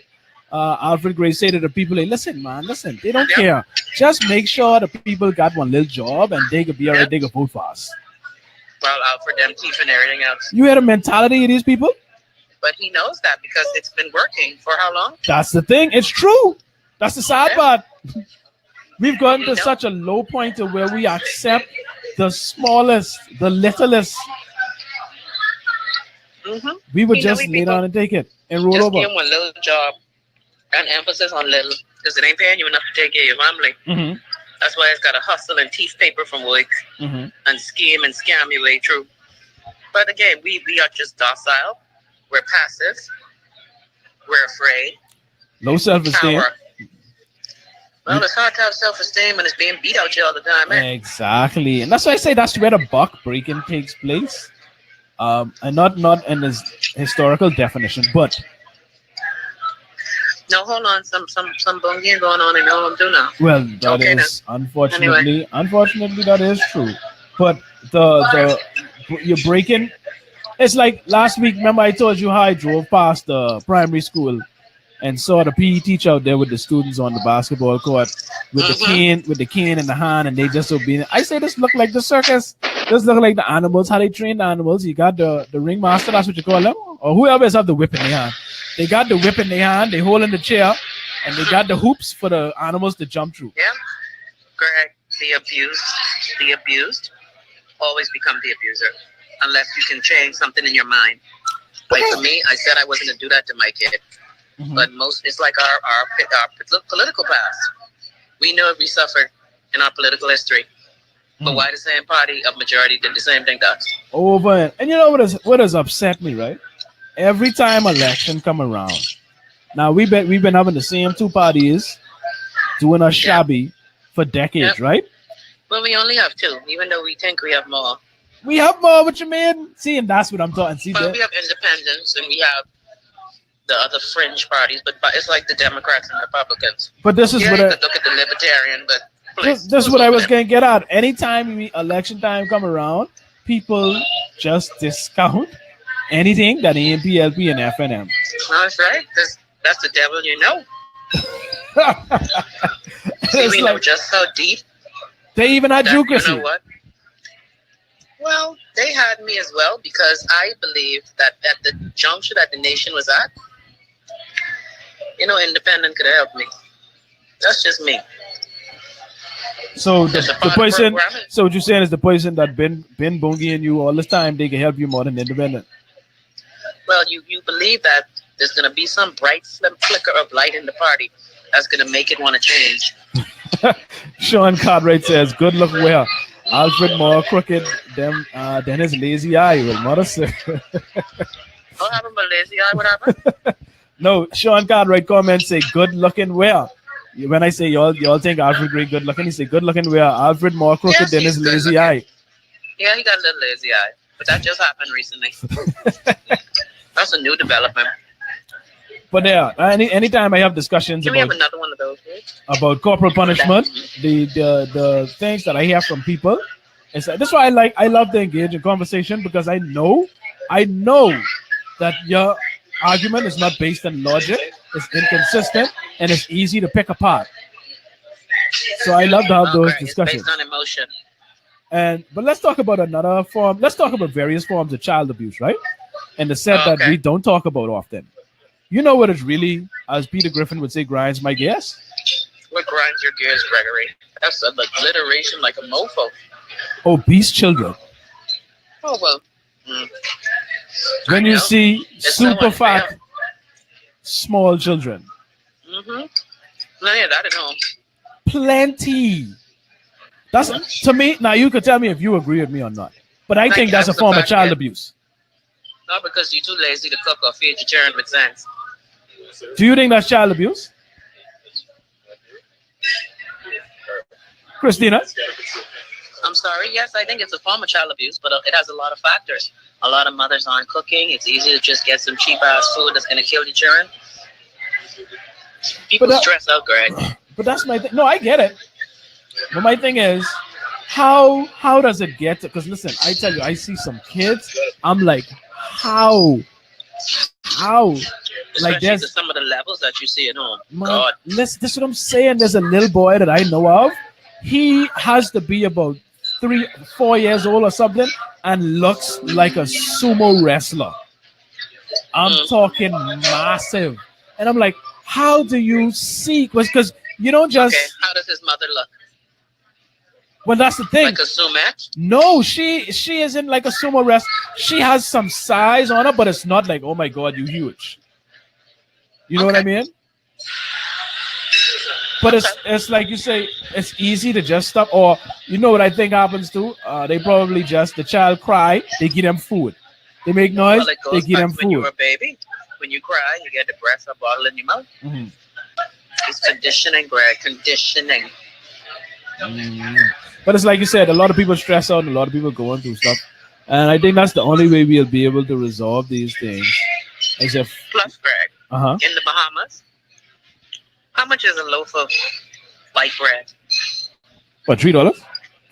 Alfred Gray said to the people, like, listen, man, listen, they don't care. Just make sure the people got one little job and they could be alright, they could vote for us. Well, Alfred, them teeth and everything else. You hear the mentality of these people? But he knows that because it's been working for how long? That's the thing. It's true. That's the sad part. We've gotten to such a low point to where we accept the smallest, the littlest. Mm-hmm. We would just lay down and take it and roll just over. Give him one little job and emphasis on little, because it ain't paying you enough to take care of your family. Mm-hmm. That's why it's got to hustle and teeth paper from work and scheme and scam your way through. But again, we are just docile. We're passive. We're afraid. Low self-esteem. Well, it's hard to have self-esteem when it's being beat out you all the time, man. Exactly. And that's why I say that's where the buck breaking takes place. And not in this historical definition, but no, hold on, some bungie going on in home too now. Well, that is unfortunately that is true. But the you're breaking. It's like last week. Remember, I told you how I drove past the primary school and saw the PE teacher out there with the students on the basketball court with the cane in the hand, and they just obedient. I say this look like the circus. This look like the animals, how they train the animals. You got the ringmaster, that's what you call them, or whoever is have the whip in their hand. They got the whip in their hand, they hold in the chair, and they got the hoops for the animals to jump through. Yeah, Greg, the abused always become the abuser unless you can change something in your mind. Like for me, I said I wasn't gonna do that to my kid, but it's like our political past. We know we suffered in our political history. But why the same party of majority did the same thing to us? Over and you know what has upset me, right? Every time election come around, now we've been having the same two parties doing us shabby for decades, right? Well, we only have two, even though we think we have more. We have more. What you mean? See, and that's what I'm talking. See, well, we have independents and we have the other fringe parties, but it's like the Democrats and Republicans. But this is what you could look at the Libertarian, but. This is what I was going to get at. Anytime election time come around, people just discount anything that AMP, LP, and FNM. That's right. That's the devil you know. See, we know just how deep. They even had you, Chrissy. You know what? Well, they had me as well because I believed that at the juncture that the nation was at, independent could have helped me. That's just me. So It's a the part of person, programming. so what you're saying is the person that been boogieing you all this time, they can help you more than independent. Well, you believe that there's going to be some bright flicker of light in the party that's going to make it want to change. Sean Cartwright says, "Good luck where Alfred more crooked than his lazy eye." Well, mother say. What happened, my lazy eye? What happened? No, Sean Cartwright comments say, "Good looking where." When I say y'all think Alfred Gray good looking, he say, "Good looking where Alfred more crooked Yes, than he's his good lazy looking. eye." Yeah, he got a little lazy eye, but that just happened recently. That's a new development. But yeah, anytime I have discussions Can we have about another one of those, please? corporal punishment, the things that I hear from people, is that's why I love to engage in conversation, because I know that your argument is not based on logic, it's inconsistent, and it's easy to pick apart. So I love to have those Okay, discussions. it's based on emotion. But let's talk about another form. Let's talk about various forms of child abuse, right? And the set that we don't talk about often. You know what is really, as Peter Griffin would say, grinds my gears? What grinds your gears, Gregory? That's an alliteration like a mofo. Obese children. Oh, well. When you see It's super so fat, small children. Mm-hmm. No, yeah, that at home. Plenty. That's to me. Now you could tell me if you agree with me or not. But I think that's a form of child abuse. Not because you're too lazy to cook or feed your children with sense. Do you think that's child abuse? Christina? I'm sorry. Yes, I think it's a form of child abuse, but it has a lot of factors. A lot of mothers aren't cooking. It's easy to just get some cheap ass food that's going to kill your children. People stress out, Greg. But that's my thing. No, I get it. But my thing is, how does it get to? Because listen, I tell you, I see some kids. I'm like, how? Like there's some of the levels that you see at home. This is what I'm saying. There's a little boy that I know of. He has to be about 3-4 years old or something, and looks like a sumo wrestler. I'm talking massive, and I'm like, how do you see? Because you don't just. Okay, how does his mother look? Well, that's the thing. Like a sumo? No, she isn't like a sumo wrestler. She has some size on her, but it's not like, oh my god, you huge. You know what I mean? But it's like you say, it's easy to just stop. Or you know what I think happens too? They probably just, the child cry, they give them food. They make noise, they give them food. When you're a baby, when you cry, you get the breast or bottle in your mouth. Mm-hmm. It's conditioning, Greg. Conditioning. But it's like you said, a lot of people stress out and a lot of people going through stuff. And I think that's the only way we'll be able to resolve these things. As if plus, Greg, in the Bahamas, how much is a loaf of white bread? What, $3?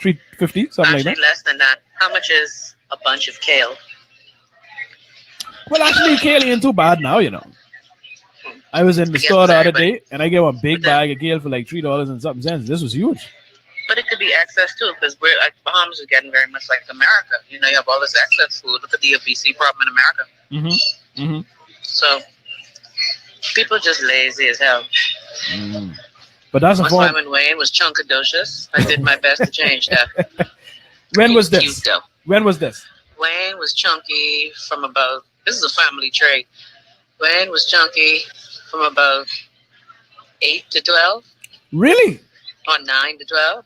$3.50? Something like that? Less than that. How much is a bunch of kale? Well, actually, kale ain't too bad now, you know. I was in the store the other day, and I gave a big bag of kale for like $3 and something cents. This was huge. But it could be excess too, because we're like Bahamas is getting very much like America. You know, you have all this excess food. Look at the obesity problem in America. So people just lazy as hell. But that's a form. One time when Wayne was chunkadocious, I did my best to change that. When was this? When was this? Wayne was chunky from about. This is a family trait. Wayne was chunky from about 8 to 12. Really? Or 9 to 12.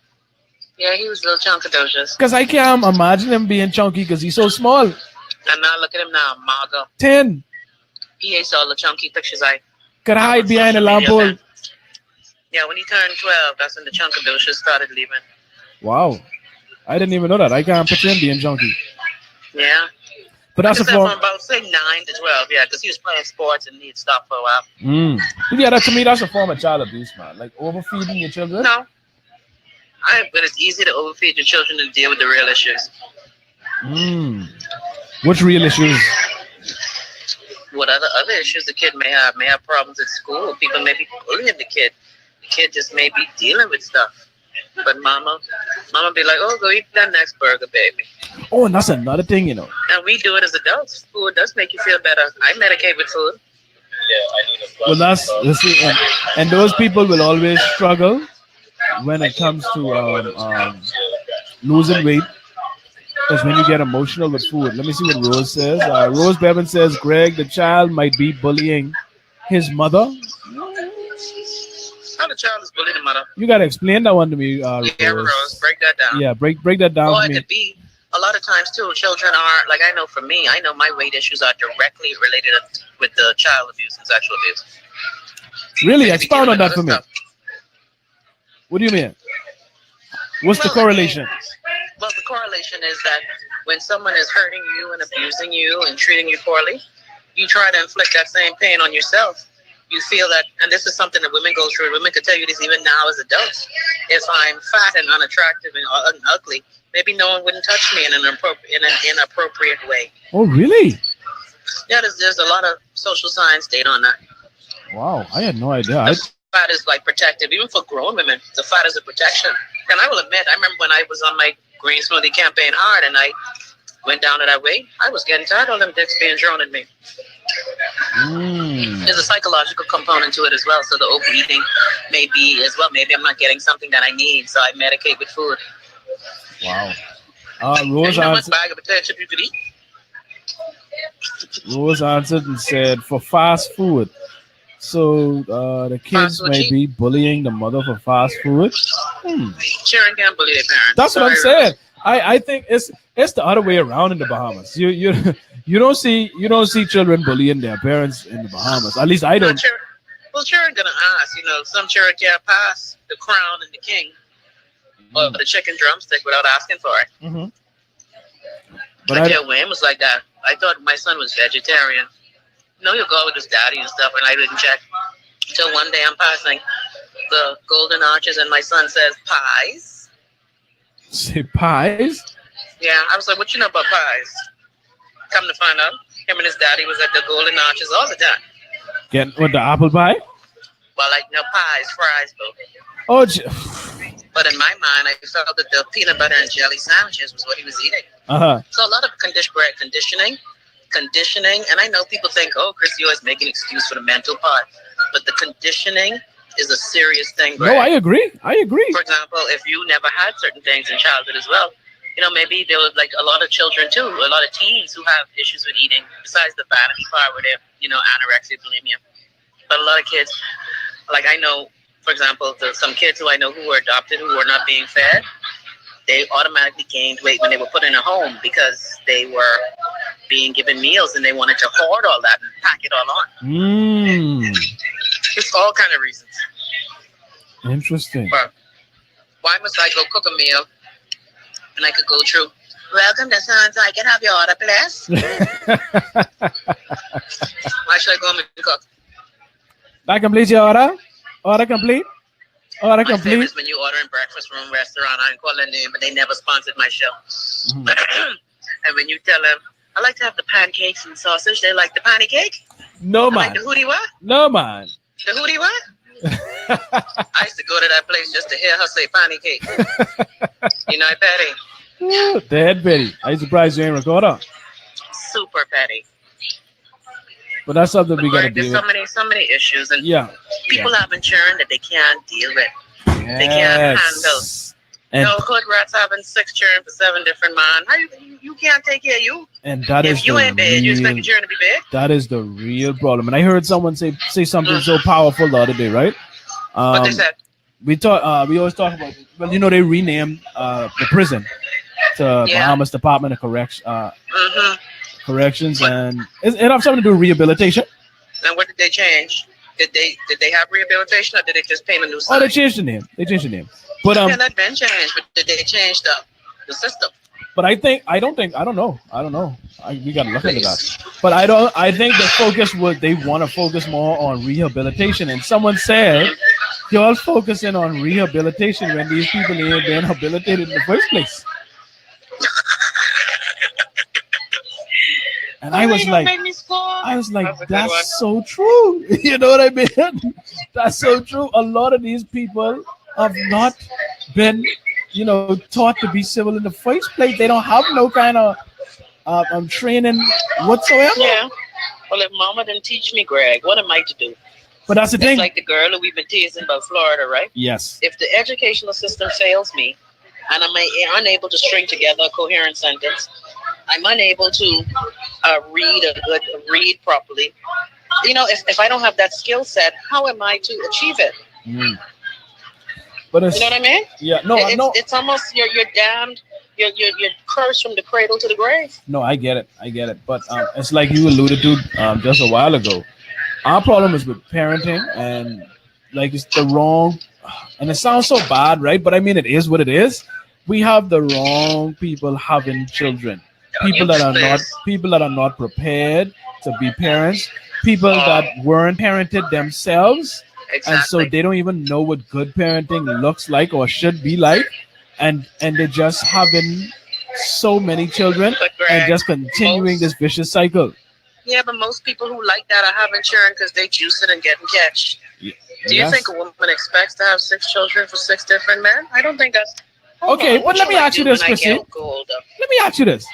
Yeah, he was a little chunkadocious. Because I can't imagine him being chunky because he's so small. And now look at him now, Margo. 10. He hates all the chunky pictures I could hide behind a lamppost. Yeah, when he turned 12, that's when the chunkadocious started leaving. Wow. I didn't even know that. I can't picture him being chunky. Yeah. But that's a form. From about, say, 9 to 12, yeah, because he was playing sports and he'd stop for a while. Yeah, that to me, that's a form of child abuse, man. Like overfeeding your children. No. But it's easy to overfeed your children to deal with the real issues. Which real issues? What other issues the kid may have? May have problems at school. People may be bullying the kid. The kid just may be dealing with stuff. But mama be like, oh, go eat that next burger, baby. Oh, and that's another thing, you know. And we do it as adults. Food does make you feel better. I medicate with food. Well, and those people will always struggle when it comes to losing weight. Because when you get emotional with food, let me see what Rose says. Rose Bevan says, Greg, the child might be bullying his mother. How the child is bullying the mother? You gotta explain that one to me, yeah, Rose. Break that down. Yeah, break that down Or for it me. could be a lot of times too. Children are like I know for me. I know my weight issues are directly related with the child abuse and sexual abuse. Really, expound on that for me. What do you mean? What's the correlation? Well, the correlation is that when someone is hurting you and abusing you and treating you poorly, you try to inflict that same pain on yourself. You feel that, and this is something that women go through. Women can tell you this even now as adults. If I'm fat and unattractive and ugly, maybe no one wouldn't touch me in an inappropriate way. Oh, really? Yeah, there's a lot of social science data on that. Wow, I had no idea. The fat is like protective, even for grown women. The fat is a protection. And I will admit, I remember when I was on my green smoothie campaign hard, and I went down to that weight. I was getting tired of them dicks being drawn at me. There's a psychological component to it as well. So the overeating may be as well. Maybe I'm not getting something that I need, so I medicate with food. Wow. Rose answered. Bag of potato chip you could eat? Rose answered and said, for fast food. So the kids may be bullying the mother for fast food. Children can't bully their parents. That's what I'm saying. I think it's the other way around in the Bahamas. You don't see children bullying their parents in the Bahamas. At least I don't. Well, children gonna ask. Some children can't pass the crown and the king or the chicken drumstick without asking for it. Mm-hmm. But I tell Wayne was like that. I thought my son was vegetarian. He'll go out with his daddy and stuff, and I didn't check. Until one day I'm passing the Golden Arches, and my son says, pies? Say pies? Yeah, I was like, what you know about pies? Come to find out, him and his daddy was at the Golden Arches all the time. Getting with the apple pie? Well, pies, fries, boo. Oh, but in my mind, I felt that the peanut butter and jelly sandwiches was what he was eating. So a lot of conditioning, and I know people think, oh, Chrissy always make an excuse for the mental part, but the conditioning is a serious thing, Greg. No, I agree. For example, if you never had certain things in childhood as well, maybe there was like a lot of children too, a lot of teens who have issues with eating, besides the vanity part where they're, anorexia, bulimia. But a lot of kids, like I know, for example, some kids who I know who were adopted, who were not being fed, they automatically gained weight when they were put in a home because they were being given meals and they wanted to hoard all that and pack it all on. It's all kind of reasons. Interesting. But why must I go cook a meal and I could go through, welcome to Sons, I can have your order, please? Why should I go home and cook? I complete your order? Order complete? Order complete? My favorite is when you order in breakfast room restaurant. I didn't call their name, but they never sponsored my show. And when you tell them, I like to have the pancakes and sausage, they like the patty cake? No, man. Like the hootie what? No, man. The hootie what? I used to go to that place just to hear her say patty cake. Patty. Dead Betty. Are you surprised you ain't recorder? Super petty. But that's something we gotta deal with. There's so many issues, and people Yeah. have insurance that they can't deal with. Yes. They can't handle. And hood rats having 6 children for 7 different men. How you can't take care of you? And that if is you ain't big, you expect your children to be big? That is the real problem. And I heard someone say something so powerful the other day, right? What they said? We always talk about. Well, they renamed the prison to Bahamas Department of Corrections, and it have something to do with rehabilitation. And what did they change? Did they have rehabilitation, or did they just paint a new sign? Oh, they changed the name. But that been changed, but did they change the system? But I don't know. We gotta look into that. But I think the focus they want to focus more on rehabilitation. And someone said, y'all focusing on rehabilitation when these people ain't been rehabilitated in the first place. And I was like, that's so true. You know what I mean? That's so true. A lot of these people have not been, taught to be civil in the first place. They don't have no kind of training whatsoever. Yeah. Well, if mama didn't teach me, Greg, what am I to do? But that's the It's thing. like the girl who we've been teasing about Florida, right? Yes. If the educational system fails me and I'm unable to string together a coherent sentence, I'm unable to read properly. You know, if I don't have that skill set, how am I to achieve it? Mm. But You know what I mean? Yeah. No. No. It's almost you're damned. You're cursed from the cradle to the grave. No. I get it. I get it. But it's like you alluded to just a while ago. Our problem is with parenting, and like it's the wrong. And it sounds so bad, right? But I mean, it is what it is. We have the wrong people having children. People that are not prepared to be parents. People that weren't parented themselves, and so Exactly. they don't even know what good parenting looks like or should be like, and they're just having so many children But and Greg, just continuing this vicious cycle. yeah, but most people who like that are having children because they juice it and getting catch. Y- Do you Yes. think a woman expects to have 6 children for 6 different men? I don't think that's. Hold Okay, on, well, let me shall I ask you do this, when I Chrissy. get older? Let me ask you this.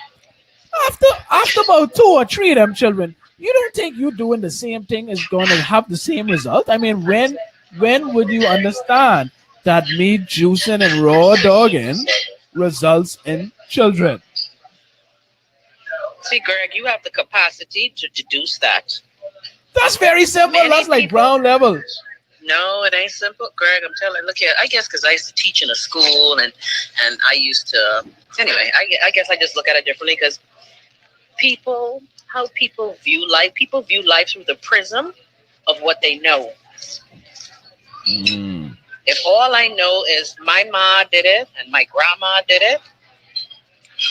After about 2 or 3 of them children, you don't think you doing the same thing is going to have the same result? I mean, when would you understand that meat juicing and raw dogging results in children? See, Greg, you have the capacity to deduce that. That's very simple. Many That's like people- ground level. No, it ain't simple, Greg. I'm telling. Look here. I guess because I used to teach in a school, and I used to. Anyway, I guess I just look at it differently because how people view life. People view life through the prism of what they know. Mm. If all I know is my ma did it and my grandma did it.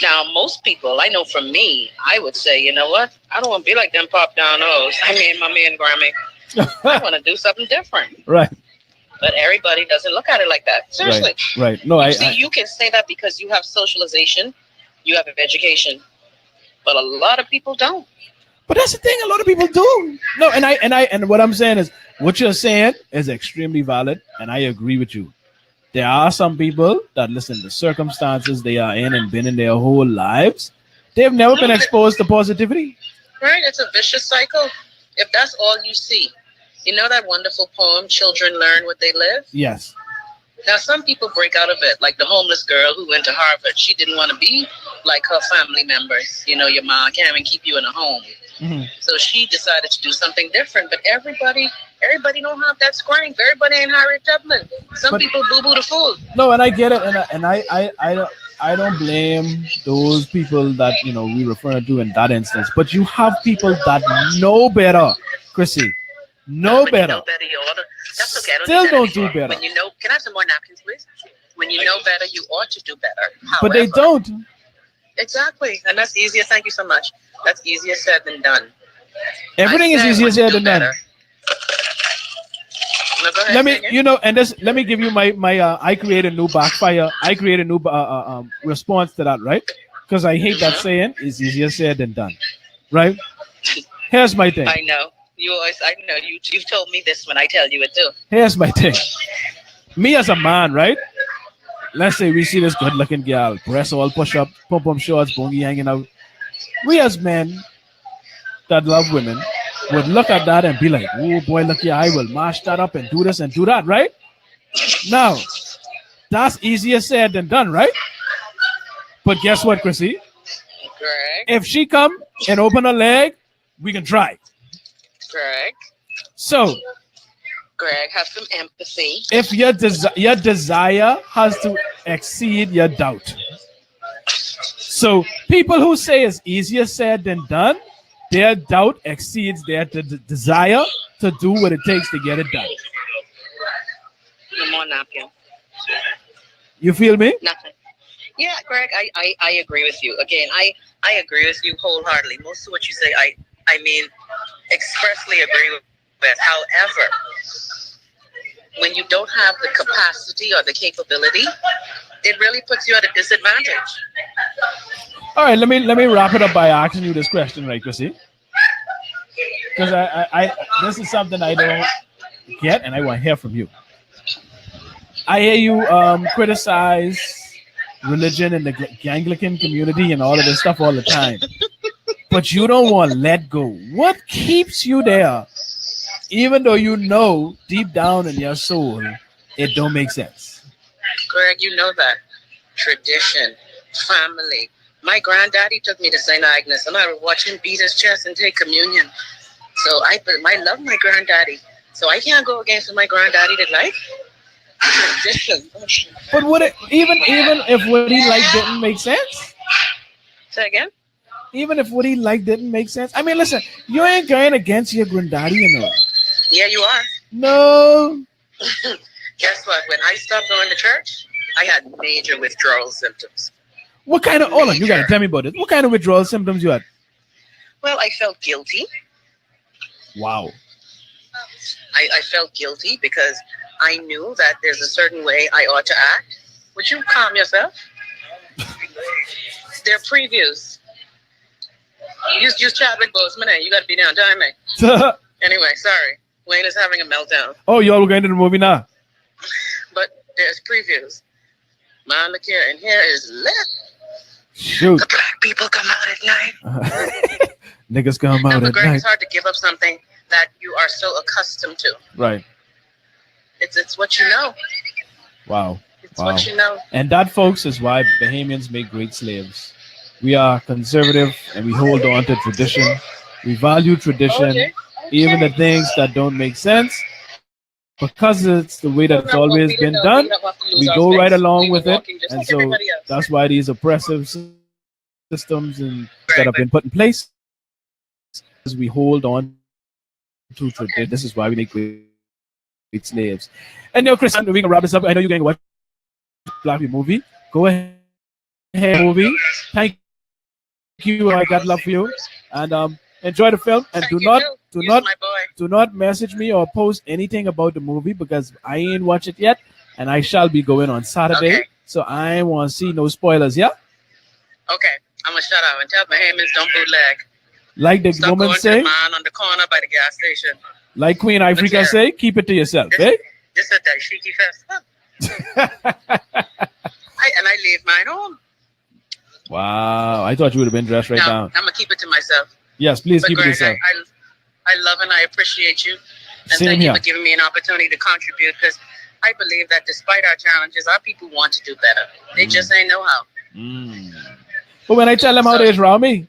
Now, most people, I know from me, I would say, you know what? I don't want to be like them pop down O's. I mean, my man Grammy. I want to do something different. Right. But everybody doesn't look at it like that. Seriously. Right. No, You can say that because you have socialization, you have education, but a lot of people don't. But that's the thing. A lot of people do. No, and what I'm saying is, what you're saying is extremely valid, and I agree with you. There are some people that listen to circumstances they are in and been in their whole lives. They've never been exposed to positivity. Right? It's a vicious cycle. If that's all you see, you know that wonderful poem, Children Learn What They Live? Yes. Now, some people break out of it, like the homeless girl who went to Harvard. She didn't want to be like her family members. You know, your mom can't even keep you in a home. Mm-hmm. So she decided to do something different. But everybody don't have that strength. Everybody ain't Harriet Tubman. Some people boo-boo the fool. No, and I get it, and I don't blame those people that we refer to in that instance. But you have people that know better, Chrissy. Know When better. you know better, you ought to. That's okay. I don't Still need that don't do anymore. better. When you know, can I have some more napkins, please? When you know better, you ought to do better. But they However, don't. Exactly, and that's easier. Thank you so much. That's easier said than done. Everything is I easier want to said do than done. better. No, go ahead, Let me, say again. let me give you my I create a new backfire. I create a new response to that, right? Because I hate that saying. It's easier said than done, right? Here's my thing. I know. I know. You've told me this when I tell you it too. Here's my thing. Me as a man, right? Let's say we see this good-looking girl, breasts all push up, pump shorts, bongy hanging out. We as men that love women would look at that and be like, "Oh boy, look here, I will mash that up and do this and do that," right? Now, that's easier said than done, right? But guess what, Chrissy? Greg, If she come and open her leg, we can try. Greg, So, Greg, have some empathy. if your desire has to exceed your doubt. So, people who say it's easier said than done, their doubt exceeds their desire to do what it takes to get it done. No more napkin. You feel me? Nothing. Yeah, Greg, I agree with you. Again, I agree with you wholeheartedly. Most of what you say, I mean, expressly agree with. However, when you don't have the capacity or the capability, it really puts you at a disadvantage. All right, let me wrap it up by asking you this question, right, Chrissy? Because I this is something I don't get, and I want to hear from you. I hear you criticize religion and the Anglican community and all of this stuff all the time. but you don't want to let go. What keeps you there, even though you know deep down in your soul it don't make sense? Greg, you know that. Tradition, family. My granddaddy took me to St. Agnes, and I would watch him beat his chest and take communion. So I love my granddaddy. So I can't go against what my granddaddy did like. Tradition. But would it even if what he liked didn't make sense? Say again? Even if what he liked didn't make sense? I mean, listen, you ain't going against your granddaddy, you know. Yeah, you are. No. Guess what? When I stopped going to church, I had major withdrawal symptoms. What kind of, hold on, you got to tell me about this. What kind of withdrawal symptoms you had? Well, I felt guilty. Wow. I felt guilty because I knew that there's a certain way I ought to act. Would you calm yourself? They're previews. Use Chadwick Boseman, and you got to be down time, mate. Anyway, sorry. Wayne is having a meltdown. Oh, y'all going to the movie now? But there's previews. Man, look here, and here is lit. Shoot. The black people come out at night. Niggas come out at Greg, night. it's hard to give up something that you are so accustomed to. Right. It's what you know. Wow. It's what you know. And that, folks, is why Bahamians make great slaves. We are conservative and we hold on to tradition. We value tradition, even the things that don't make sense. Because it's the way that it's always been done, we go right along with it. And so that's why these oppressive systems that have been put in place, as we hold on to tradition. This is why we make great slaves. And now, Chris, we can wrap this up. I know you're going to watch Black movie. Go ahead, movie. Thank you. I got love for you. And enjoy the film. And do not message me or post anything about the movie because I ain't watched it yet. And I shall be going on Saturday. Okay. So I want to see no spoilers, yeah? Okay. I'm going to shut up and tell Bahamians don't bootleg. Like the Stop woman going say. To the man on the corner by the gas station. Like Queen Africa say, keep it to yourself, eh? This is a dashiki fest. And I leave mine home. Wow. I thought you would have been dressed right down. I'm going to keep it to myself. Yes, please keep it to Greg, yourself. I love and I appreciate you. And Same thank here. you for giving me an opportunity to contribute because I believe that despite our challenges, our people want to do better. They just ain't know how. But when I tell them how they draw me.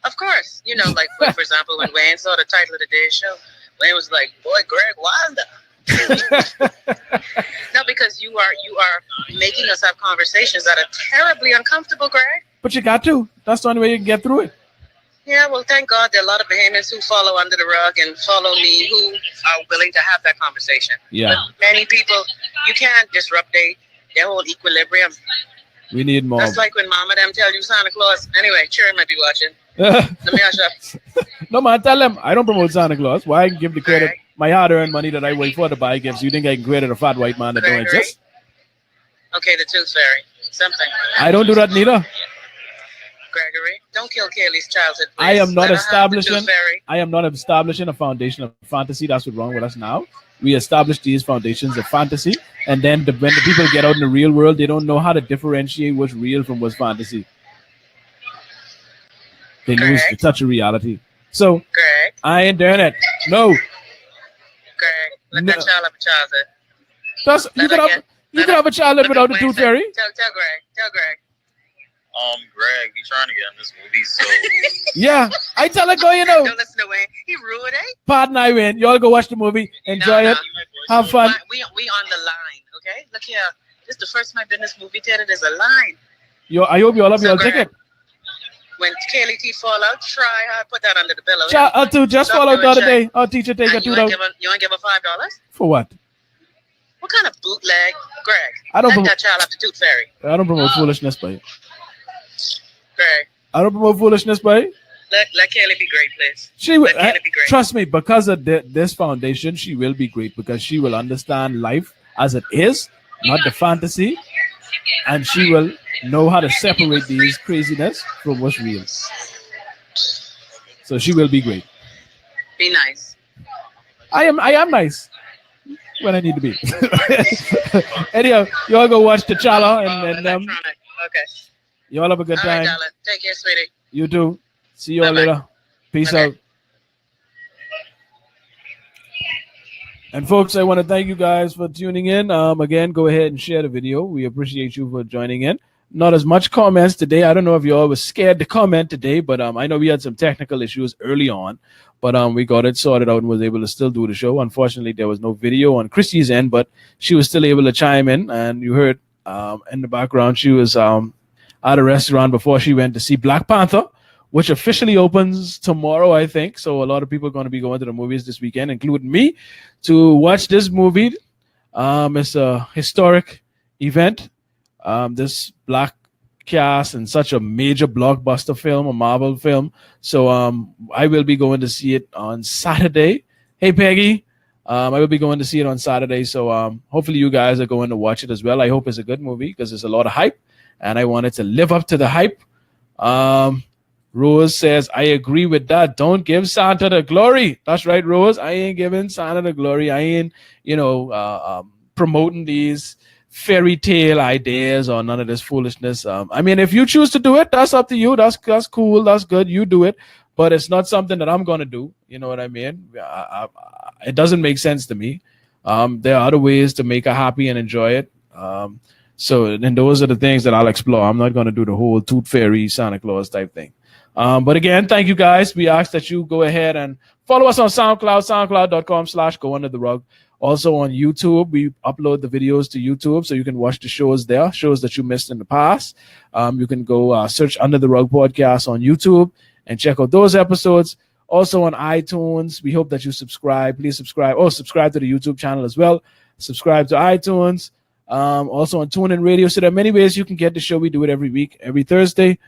Of course. You know, like, for example, when Wayne saw the title of the day's show, Wayne was like, boy, Greg, why is that? No, because you are making us have conversations that are terribly uncomfortable, Greg. But you got to. That's the only way you can get through it. Yeah, well, thank God there are a lot of Bahamians who follow under the rug and follow me who are willing to have that conversation. Yeah. But many people, you can't disrupt their whole equilibrium. We need more. That's like when Mama them tell you Santa Claus. Anyway, Cherry might be watching. Let me ask you. No, man, tell them I don't promote Santa Claus. Why I can give the credit, my hard-earned money that I wait for to buy gifts. You think I can credit a fat white man that don't exist? Okay, the Tooth Fairy. Something. I don't do that neither. Gregory, don't kill Kaylee's childhood. Please. I am not Let her have the establishing. Tooth Fairy. I am not establishing a foundation of fantasy. That's what's wrong with us now. We establish these foundations of fantasy, and then when the people get out in the real world, they don't know how to differentiate what's real from what's fantasy. They lose the touch of reality. So Greg, I ain't doing it. No. Greg, let that child have a childhood. That's you could have a childhood without the Tooth Fairy. Tell Greg. Greg, we trying to get in this movie, so Yeah, I tell her go, you know. Don't listen to Wayne. He ruined it. Pardon, I win. Y'all go watch the movie, enjoy it, have fun. We on the line, okay? Look here. This is the first my business movie theater. There's a line. I hope you all have your Greg, ticket. When Kaylee T fall out, try hard put that under the pillow. I'll do just fall out the other day. Our teacher take a $2. You want to give her $5? For what? What kind of bootleg, Greg? I don't Let that child have the Tooth Fairy. I don't promote foolishness, boy. Greg. I don't promote foolishness, boy. Let Kaylee be great, please. She will. Let Kaylee be great. Trust me, because of this foundation, she will be great because she will understand life as it is, not the fantasy, and she will know how to separate these craziness from what's real. So she will be great. Be nice. I am nice when I need to be. Anyhow, you all go watch T'Challa and okay. you all have a good All right, time. darling. Take care, sweetie. You too. See you all Bye-bye. later. Peace Okay. out. And folks, I want to thank you guys for tuning in. Again, go ahead and share the video. We appreciate you for joining in. Not as much comments today. I don't know if you all was scared to comment today, but I know we had some technical issues early on, but we got it sorted out and was able to still do the show. Unfortunately, there was no video on Chrissy's end, but she was still able to chime in. And you heard in the background, she was at a restaurant before she went to see Black Panther, which officially opens tomorrow, I think. So a lot of people are going to be going to the movies this weekend, including me, to watch this movie. It's a historic event. This black cast and such a major blockbuster film, a Marvel film. So I will be going to see it on Saturday. Hey, Peggy. I will be going to see it on Saturday. So hopefully you guys are going to watch it as well. I hope it's a good movie because there's a lot of hype, and I want it to live up to the hype. Rose says, I agree with that. Don't give Santa the glory. That's right, Rose. I ain't giving Santa the glory. I ain't, promoting these fairy tale ideas or none of this foolishness. I mean, if you choose to do it, that's up to you. That's cool. That's good. You do it. But it's not something that I'm going to do. You know what I mean? It doesn't make sense to me. There are other ways to make her happy and enjoy it. So then those are the things that I'll explore. I'm not going to do the whole tooth fairy Santa Claus type thing. But again, thank you guys. We ask that you go ahead and follow us on SoundCloud, soundcloud.com/goundertherug. Also on YouTube, we upload the videos to YouTube so you can watch the shows there, shows that you missed in the past. You can go search Under the Rug Podcast on YouTube and check out those episodes. Also on iTunes, we hope that you subscribe. Please subscribe. Oh, subscribe to the YouTube channel as well. Subscribe to iTunes. Also on TuneIn Radio. So there are many ways you can get the show. We do it every week, every Thursday.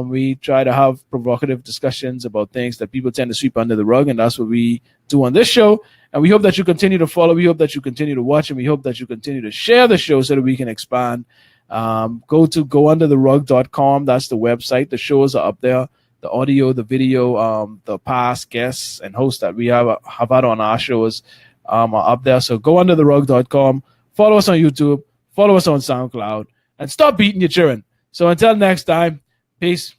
We try to have provocative discussions about things that people tend to sweep under the rug, and that's what we do on this show. And we hope that you continue to follow. We hope that you continue to watch, and we hope that you continue to share the show so that we can expand. Go to goundertherug.com. That's the website. The shows are up there. The audio, the video, the past guests and hosts that we have had on our shows are up there. So goundertherug.com. Follow us on YouTube. Follow us on SoundCloud. And stop beating your children. So until next time, peace.